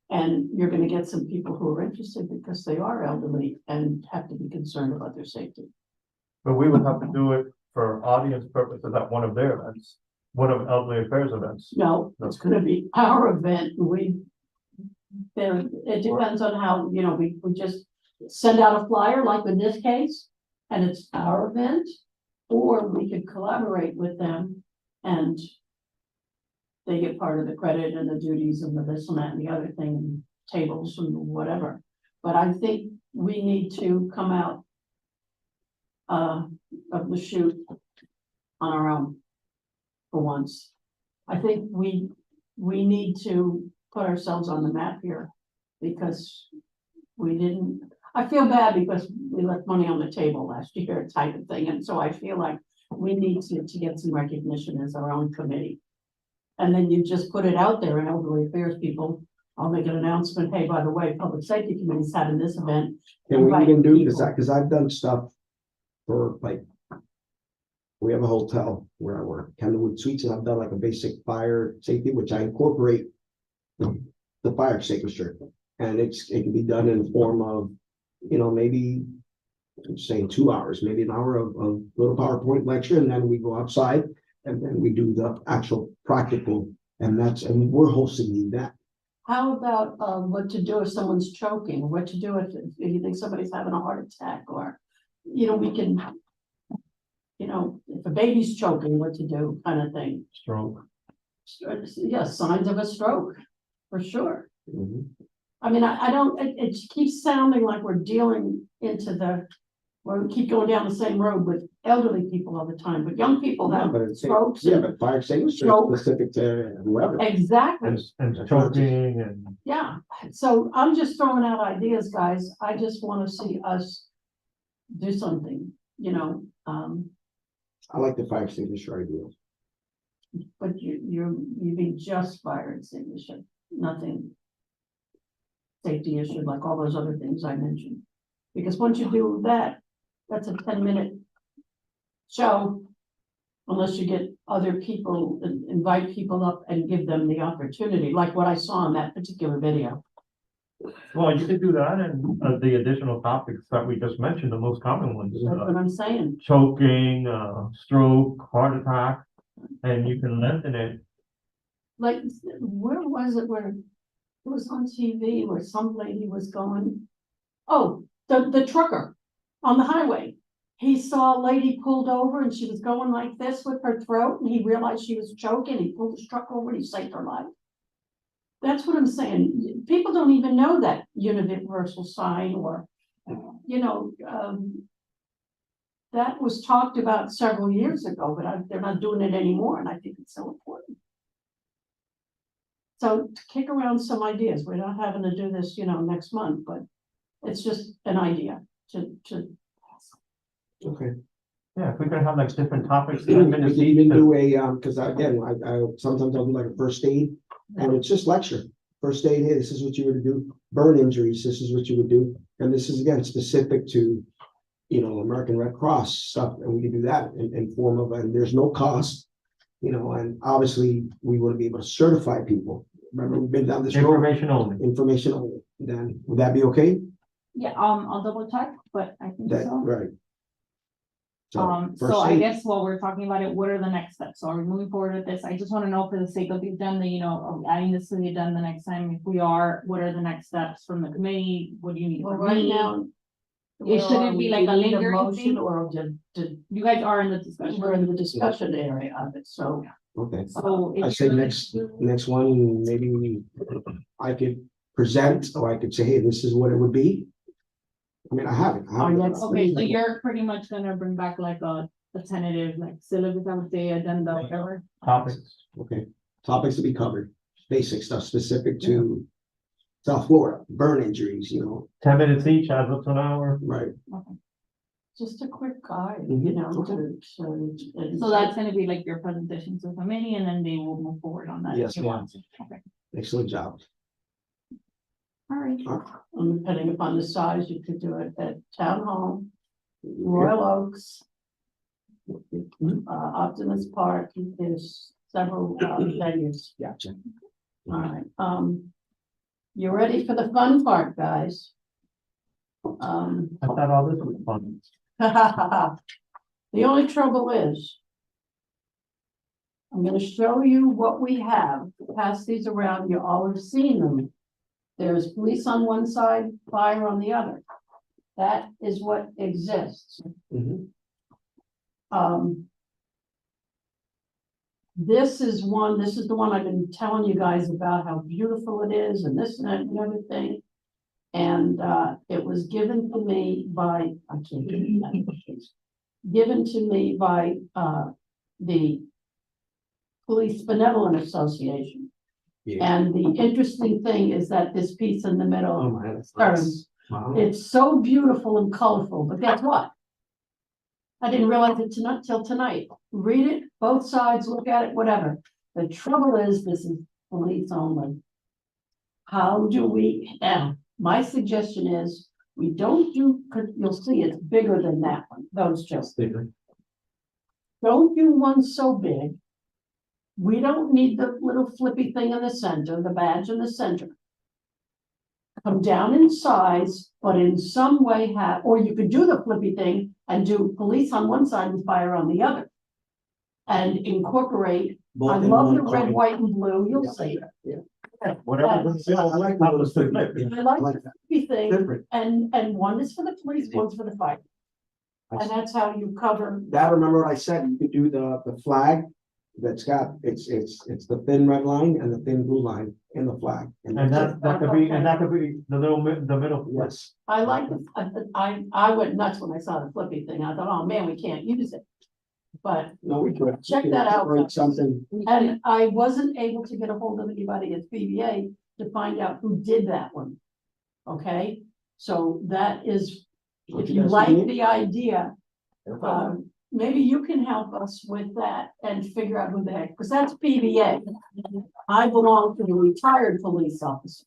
And you're gonna get some people who are interested because they are elderly and have to be concerned about their safety. But we would have to do it for audience purposes at one of their events, one of elderly affairs events. No, it's gonna be our event, it depends on how, you know, we just send out a flyer, like in this case, and it's our event, or we could collaborate with them and they get part of the credit and the duties and the this and that and the other thing, and tables and whatever. But I think we need to come out of the chute on our own for once. I think we need to put ourselves on the map here because we didn't, I feel bad because we left money on the table last year type of thing. And so I feel like we need to get some recognition as our own committee. And then you just put it out there, and elderly affairs people, I'll make an announcement, hey, by the way, public safety committee's having this event. Can we Invite even do, people. because I've done stuff for like, we have a hotel where I work, Kenwood Suites, and I've done like a basic fire safety, which I incorporate the fire extinguisher. And it can be done in the form of, you know, maybe I'm saying 2 hours, maybe an hour of little PowerPoint lecture, and then we go outside and then we do the actual practical, and we're hosting the event. How about what to do if someone's choking, what to do if you think somebody's having a heart attack, or, you know, we can, you know, if a baby's choking, what to do, kind of thing. Stroke. Yes, signs of a stroke, for sure. Mhm. I mean, I don't, it keeps sounding like we're dealing into where we keep going down the same road with elderly people all the time, but young people Yeah, have but it's, strokes. yeah, and- but fire extinguisher Stroke. is specific to whoever. Exactly. And choking and. Yeah, so I'm just throwing out ideas, guys. I just want to see us do something, you know, I like the fire extinguisher idea. but you mean just fire extinguisher, nothing safety issue like all those other things I mentioned. Because once you do that, that's a 10-minute show. Unless you get other people, invite people up and give them the opportunity, like what I saw in that particular video. Well, you could do that and the additional topics that we just mentioned, the most common ones. That's what I'm saying. Choking, stroke, heart attack, and you can lengthen it. Like, where was it where it was on TV where some lady was going? Oh, the trucker on the highway. He saw a lady pulled over and she was going like this with her throat, and he realized she was choking. He pulled his truck over and he saved her life. That's what I'm saying. People don't even know that universal sign, or, you know, that was talked about several years ago, but they're not doing it anymore, and I think it's so important. So to kick around some ideas, we're not having to do this, you know, next month, but it's just an idea to. Okay. Yeah, if we can have like different topics. We 10 can minutes even each, do a, because again, I sometimes I'll do like a first aid, and it's just lecture. First aid, hey, this is what you would do. Burn injuries, this is what you would do. And this is again specific to, you know, American Red Cross stuff, and we can do that in form of, and there's no cost, you know, and obviously we want to be able to certify people. Remember, we've been down this road, information only. information only. Then would that be okay? Yeah, I'll double check, but I think That, so. right. So first I aid. guess while we're talking about it, what are the next steps? So are we moving forward with this? I just want to know, for the sake of the agenda, you know, are we adding this to the agenda next time? If we are, what are the next steps from the committee? What do you need Well, from right me? now. It shouldn't be like a lingering motion, thing? or You guys are in the discussion. we're in the discussion area of it, so. Okay. So. if I say you're- next one, maybe I could present, or I could say, hey, this is what it would be. I mean, I have it. Our next Okay, so you're pretty much gonna bring back like a tentative, like syllabus, I would say, agenda, whatever. Topics. Okay, topics to be covered, basic stuff specific to South Florida, burn injuries, 10 minutes each, adds up to an hour. right? Just a quick guide, Okay. So that's gonna be like your presentation to the committee and then they will move forward on that. if Yes, they want to. Okay, Excellent job. all right. Depending upon the size, you could do it at Town Hall, Royal Oaks, Optimus Park, there's several venues. Gotcha. All right, you ready for the fun part, guys? I thought all this was fun. The only trouble is, I'm gonna show you what we have, pass these around, you all have seen them. There's police on one side, fire on the other. That is what exists. Mhm. This is the one I've been telling you guys about how beautiful it is and this and that and the other thing. And it was given to me by, I can't give you that. Given to me by the Police Benevolent Association. Yeah. And the interesting thing is that this piece in the Oh, middle, man, that's nice. Wow. it's so beautiful and colorful, but guess what? I didn't realize it till tonight. Read it, both sides, look at it, whatever. The trouble is, this is police only. How do we, now, my suggestion is, we don't do, because you'll see it's bigger than that one, those just. Bigger. Don't do one so big. We don't need the little flippy thing in the center, the badge in the center. Come down in size, but in some way have, or you could do the flippy thing and do police on one side and fire on the other. And incorporate, Both I in love one the red, coin. white and blue, you'll Yeah. see. Yeah. Whatever. Yeah, I like how those things. I like the flippy thing, Different. and one is for the police, one's for the fire. And that's how you cover. That, remember what I said, you could do the flag that's got, it's the thin red line and the thin blue line in the flag. And that's it. that could be the middle. Yes. I like, I went nuts when I saw the flippy thing. I thought, oh man, we can't use it. But, No, we could. Check that out, Or guys. something. and I wasn't able to get a hold of anybody at PBA to find out who did that one. Okay, so that is, if you like the idea, maybe you can help us with that and figure out who the heck, because that's PBA. I belong to the Retired Police Officer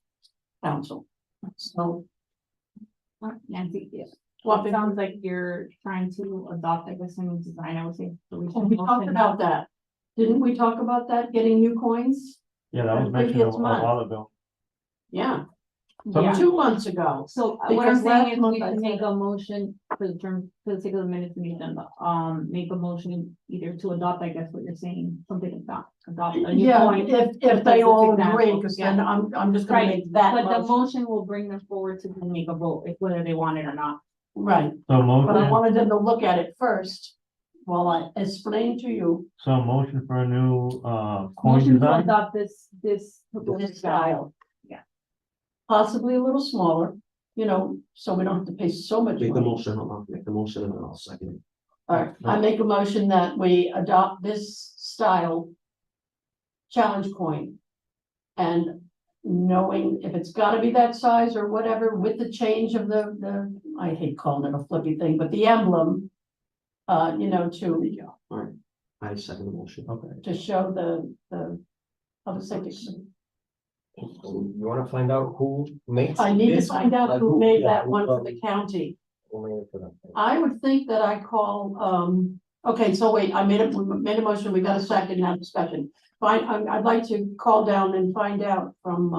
Council. So, Nancy, yeah. what, It sounds like you're trying to adopt, I guess, a new design, I would say. so we should we talked motion about that. Didn't we talk about that, getting new coins? Yeah, that was And mentioned a previous month. while ago. Yeah, Yeah. 2 months ago. So what Because I'm last saying is month we I can make said- a motion for the term, for the sake of the minutes in the agenda, make a motion either to adopt, I guess what you're saying, something like that. Adopt a new Yeah, point. if they all agree, Example, because yeah. then I'm just gonna Right, make that But the motion. motion will bring them forward to then make a vote, if whether they want it or not. Right, So but I motion, wanted them to look at it first while I explain to you so motion for a new, coin Motion to design. adopt this this proposed style. Yeah. Possibly a little smaller, so we don't have to pay so much Make the money. motion, hold on, make the motion and then I'll second it. All right, I make a motion that we adopt this style challenge coin. And knowing if it's gotta be that size or whatever, with the change of the, I hate calling it a flippy thing, but the emblem. To, All right, I second the motion. Okay. to show the public safety. You wanna find out who makes? I need to this? find out Like who made yeah, that who, one for the county. who made it for them? I would think that I call, okay, so wait, we made a motion, we got a second, now discussion. Fine, I'd like to call down and find out from,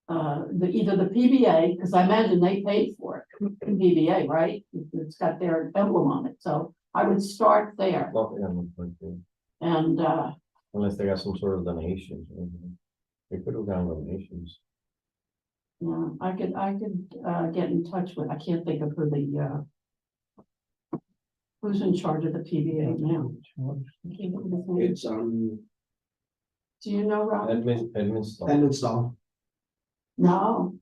either the PBA, because I imagine they paid for it, PBA, right? It's got their emblem on it, so I would start there, Well, yeah, I'm going to- and, Unless they got some sort of donations. or anything. They could have done donations. yeah, I could, get in touch with, I can't think of who who's in charge of the PBA now. I can't think of his name. It's, Do you know, Rob? Edmund Stone. Entenstall, No,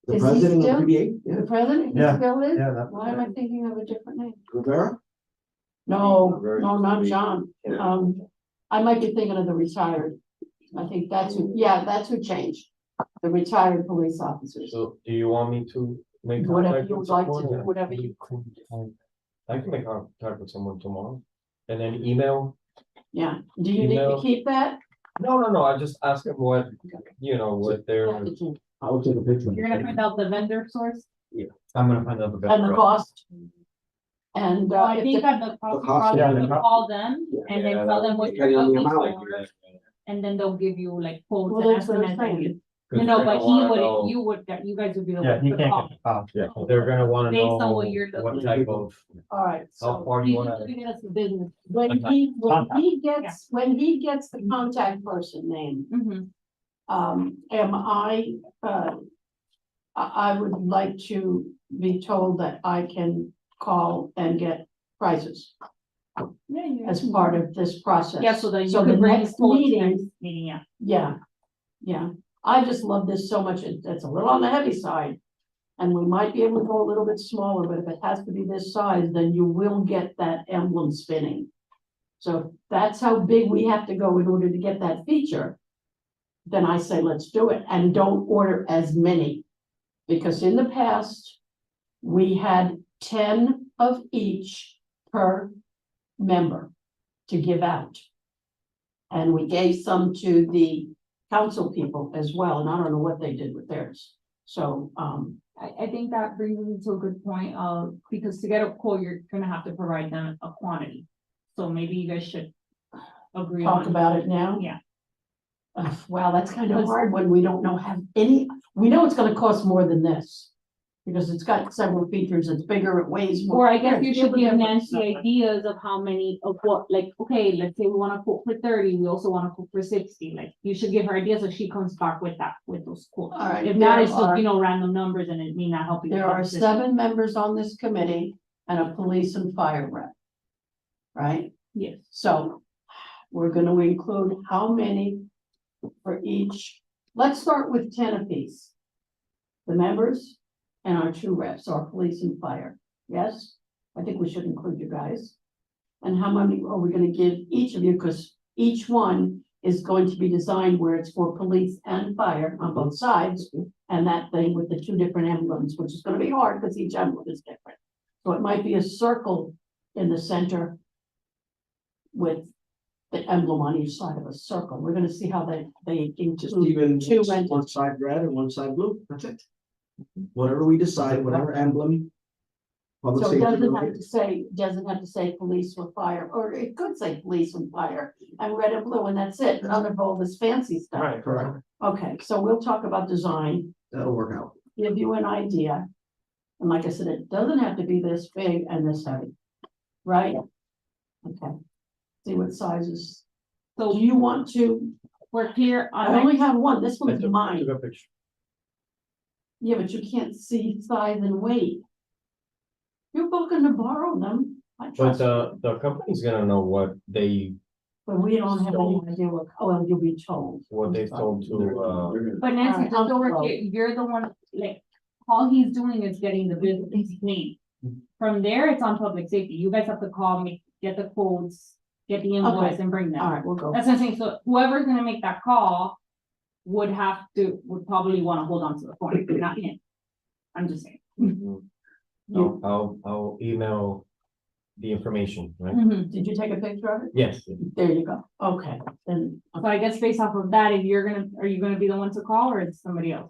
the Is he president of still- the PBA, yeah, the president, he Yeah, still is? Yeah, that. Why am I thinking of a different name? Rivera. No, Very no, not sweet. John. Yeah. I might be thinking of the retired. I think that's who changed, the retired police officers. So do you want me to make Whatever contact you with would like to someone, do, or- whatever you. I can make contact with someone tomorrow, and then email. Yeah, do you need to Email. keep that? No, I just ask them what, what they're, I will take a picture. You're gonna find out the vendor source? I'm gonna find out the best. And the price. cost? And, Well, I if think the- at the cost, cost, yeah, probably the you cost. call them and then Yeah, tell that them would what be you're Depending on the looking amount. for. And then they'll give you like quotes Well, and that's what I'm estimates. saying. Cause No, they're but gonna wanna know- you guys would be the Yeah, one he to can't call. get the cost. Yeah, they're gonna wanna Based on know what you're what looking type of, all right, how so far you You wanna. need to get us the business. when he gets the contact person name, Mhm. am I would like to be told that I can call and get prices Yeah, you. as part of this process. Yeah, so that you So the could bring next quotes meeting, next meeting, yeah. yeah, I just love this so much, it's a little on the heavy side. And we might be able to go a little bit smaller, but if it has to be this size, then you will get that emblem spinning. So if that's how big we have to go in order to get that feature, then I say, let's do it, and don't order as many. Because in the past, we had 10 of each per member to give out. And we gave some to the council people as well, and I don't know what they did with theirs. So, I think that brings me to a good point of, because to get a quote, you're gonna have to provide them a quantity. So maybe you guys should agree talk on. about it now. Yeah. Wow, that's kind of hard when we don't have any, we know it's gonna cost more than this. Because it's got several features, it's bigger, it weighs more. Or I guess you should give Yeah, Nancy ideas of how many of what, like, okay, let's say we wanna quote for 30, we also wanna quote for 60, like, you should give her ideas so she comes back with that, with those quotes. All right, If not, there it's just, are- random numbers and it may not help you. There are 7 members on this committee and a police and fire rep. Right? Yes, So we're gonna include how many for each, let's start with 10 apiece. The members and our 2 reps, our police and fire, yes? I think we should include you guys. And how many are we gonna give each of you, because each one is going to be designed where it's for police and fire on both sides. And that thing with the 2 different emblems, which is gonna be hard because each emblem is different. So it might be a circle in the center with the emblem on each side of a circle. We're gonna see how they Just include even 2 one entities. side red and one side blue, that's it. Whatever we decide, whatever emblem. Public So it safety doesn't have related. to say, police or fire, or it could say police and fire and red and blue, and that's it, none of all this fancy stuff. Right, Correct, Okay, so we'll talk about design, that'll work out. give you an idea. And like I said, it doesn't have to be this big and this heavy, right? Okay, see what sizes. so Do you want to, we're clear I on, only have one, this I one's took mine. a picture. Yeah, but you can't see size and weight. You're welcome to borrow them. I But trust you. the company's gonna know what they But we don't have any idea what, well, you'll be told. told to, but Nancy, Alright, just so we're I'll- clear, you're the one, like, all he's doing is getting the business name. From there, it's on public safety, you guys have to call me, get the codes, get the invoice and bring All them. right, we'll go. That's what I'm saying, so whoever's gonna make that call would probably wanna hold on to the phone, not him. I'm just saying. You, I'll email the information, right? did you take a picture of it? Yes. There you go. Okay, then, So I guess based off of that, are you gonna be the one to call or is somebody else?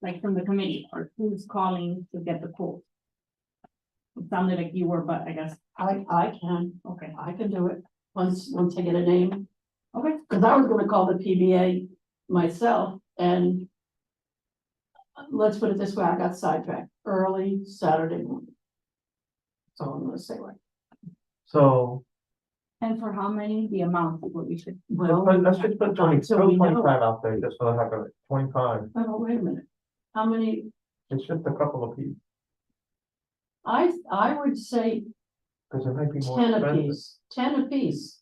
Like from the committee, or who's calling to get the quote? It sounded like you were, but I guess, I okay, can do it. Once I get a name. okay. Cause I was gonna call the PBA myself and let's put it this way, I got sidetracked early Saturday morning. So I'm gonna say right. So, And for how many, the amount is what we should. let's just put 20, So throw we know. 25 out there, just so I have a 25, Oh, wait a minute. How many, it's just a couple of people, I would say because it might be more 10 expensive. apiece, 10 apiece.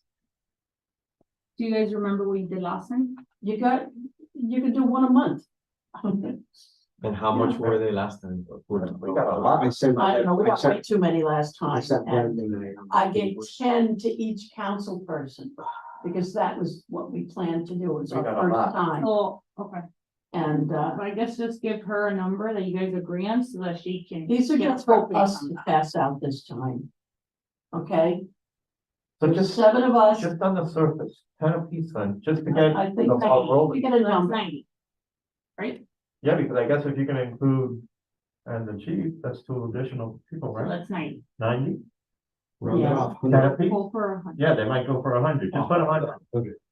Do you guys remember what you did last time? You can do one a month. And how much were they last time? We got a lot. I sent. I don't know, we I got way sent- too many last I time. sent and Brandon I gave 10 to each council person. because that was what we planned to do. It was We our got a first lot. time. So, okay, And, but I guess just give her a number that you guys agree on so that she can. these are get just for appropriate us on to that. pass out this time. Okay? So There's just, 7 of us. just on the surface, kind of piece then, just to get I think the ball we rolling. get a That's number. 90. Right, Yeah, because I guess if you can include, and the chief, that's 2 additional people, so right? that's 90. 90? Round it Yeah. off. Can it be? Go for 100. Yeah, they might go for 100, just put 100.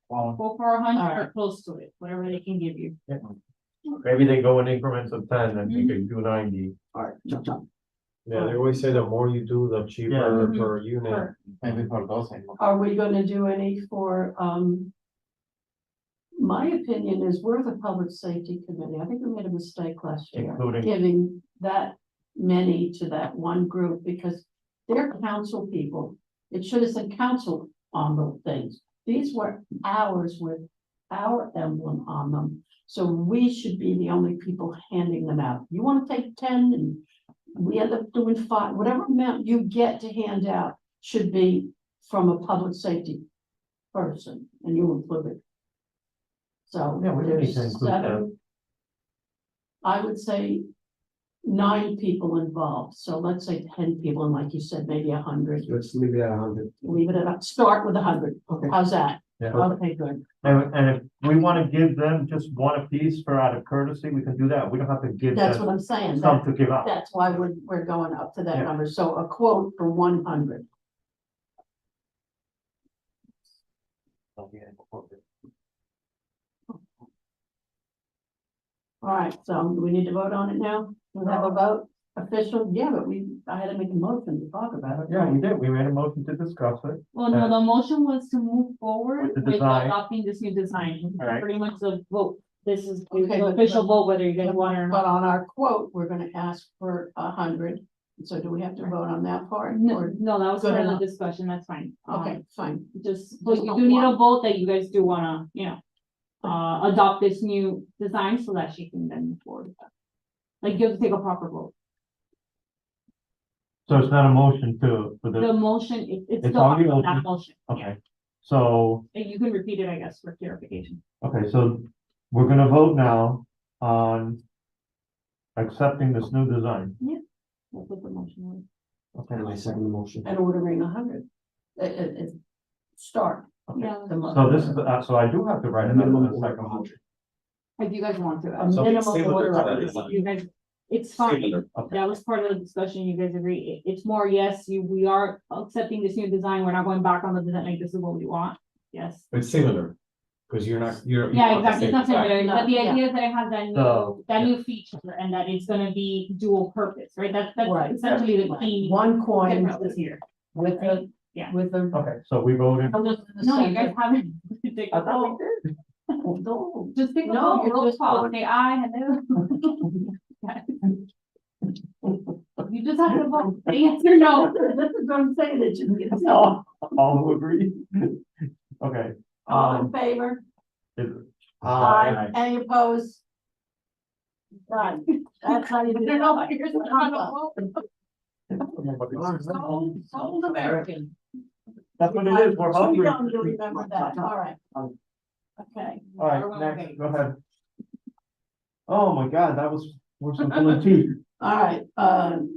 Go for 100 or Alright. close to it, whatever they can give you. Maybe they go in increments of 10 and you Mhm. can do 90. All right, chop, chop. Yeah, they always say the more you do, the cheaper Yeah. per unit. Or- Maybe for those. Are we gonna do any for, my opinion is we're the public safety committee. I think we made a mistake last year. Including- Giving that many to that one group because they're council people. It should have said council on the things. These were ours with our emblem on them. So we should be the only people handing them out. You wanna take 10 and we end up doing 5, whatever amount you get to hand out should be from a public safety person, and you include it. So Yeah, we don't need to there's include 7. I would say 9 people involved, so let's say 10 people, and like you said, maybe 100. Let's leave it at 100. Leave it at, start with 100. Okay. How's that? Yeah. Okay, good. And if we want to give them just one apiece for out of courtesy, we can do that. We don't have to give That's them what I'm saying. some to give out. That's why we're going up to that Yeah. number. So a quote for 100. All right, so we need to vote on it now? We have a vote official? Yeah, but I had to make a motion to talk about it. Yeah, you did. We made a motion to discuss it. Well, no, the motion was to move forward With the with design. adopting this new design. Alright. Pretty much the vote. This is Okay, the but- official vote, whether you guys want it or But not. on our quote, we're gonna ask for 100. So do we have to vote on that part? No, Or, no, that was Good part of enough. the discussion, that's fine. okay, fine. Just, Just you don't do need a want- vote that you guys do wanna, adopt this new design so that she can then move forward with that. Like, you have to take a proper vote. So it's not a motion for The the, motion, it's It's still already on that open. motion. Yeah. okay. So, And you can repeat it, I guess, for clarification. okay, so we're gonna vote now on accepting this new design. That's what the motion was. Okay, And I second the motion. And ordering 100. Start. okay. Yeah. The mo- So this is, so I do have to write A it minimum down. of 100. If you guys want to. A So minimum similar order. to that of- design. You guys, it's fine. Similar. Okay. That was part of the discussion. You guys agree. It's more, yes, we are accepting this new design. We're not going back on the design. Like, this is what we want. Yes. It's similar, because you're not, you're. Yeah, exactly. It's not similar. similar, but the Yeah. idea is that it has that So, new feature and that it's gonna be dual purpose, right? That's Right. essentially the key. One coin difference here. with the, Yeah. with the. Okay, so we voted. No, you guys haven't. Take a vote. No. Just take a No, vote, you're roll just call, voting. say aye, hello. You just have to vote, say yes or no. This is what I'm saying, it just gets. All who agree? Okay. All in favor? is- Any opposed? Done. That's how you do it. No, here's the final Old American. That's what it is, we're Too hungry. young to remember that, all right. Okay. All right, next, go ahead. Oh my God, that was, we're so full of teeth. All right, All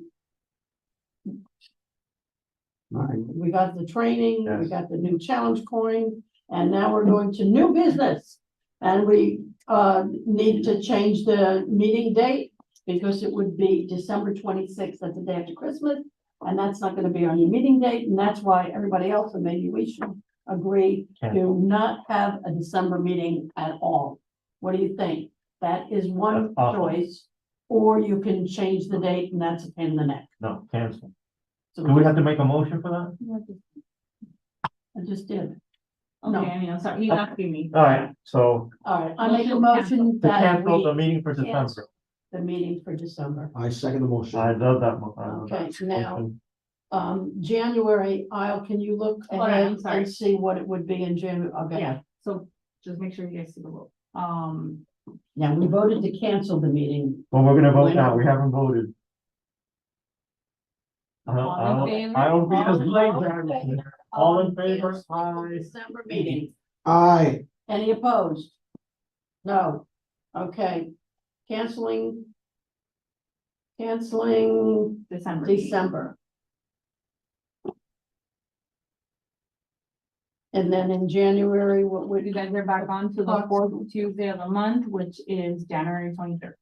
right. we got the training, we Yes. got the new challenge coin, and now we're going to new business. And we, need to change the meeting date, because it would be December 26th, that's the day after Christmas. And that's not gonna be our new meeting date, and that's why everybody else, and maybe we should agree to not have a December meeting at all. What do you think? That is one That's awesome. choice, or you can change the date, and that's a pain in the neck. No, cancel. So Do we have to make a motion for that? I just did. Okay, I mean, I'm sorry, he's asking me. All right, so All right, I make a Motion motion to that cancel the we, meeting for cancel. December. the meeting for December. I second the motion. I love that. I love Okay, that now, motion. January, can you look Hold on, ahead I'm sorry. and see what it would be in January? Okay. Yeah, so just make sure you guys see the vote. Yeah, we voted to cancel the meeting. Well, we're gonna vote When- now, we haven't voted. All in favor? I don't be as late, All in Jared. favor? All in favor? Cancel the Aye. December meeting. Aye. Any opposed? No. Okay. Canceling. Canceling December. December. And then in January, what would You guys are back on to the fourth Tuesday of the month, which is January 23rd,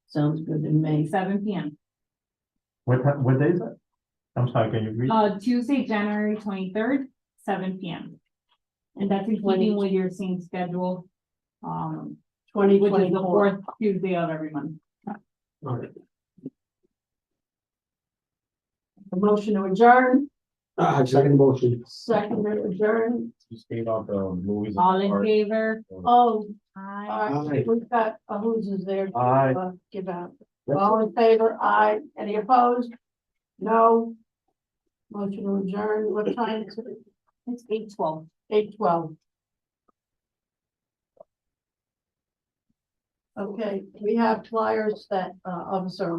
sounds good in May. 7 p.m. What day is it? I'm sorry, can you read? Tuesday, January 23rd, 7 p.m. And that's in keeping with your same schedule, which is the 2024. fourth Tuesday of every month. All right. A motion to adjourn, Second motion. second to adjourn. Just gave out the movies. All in favor? Oh, Aye. all right, we've got, who's is there to Aye. give out? All in favor? Aye. Any opposed? No. Motion to adjourn. What time is it? It's 8:12. 8:12. Okay, we have flyers that, Officer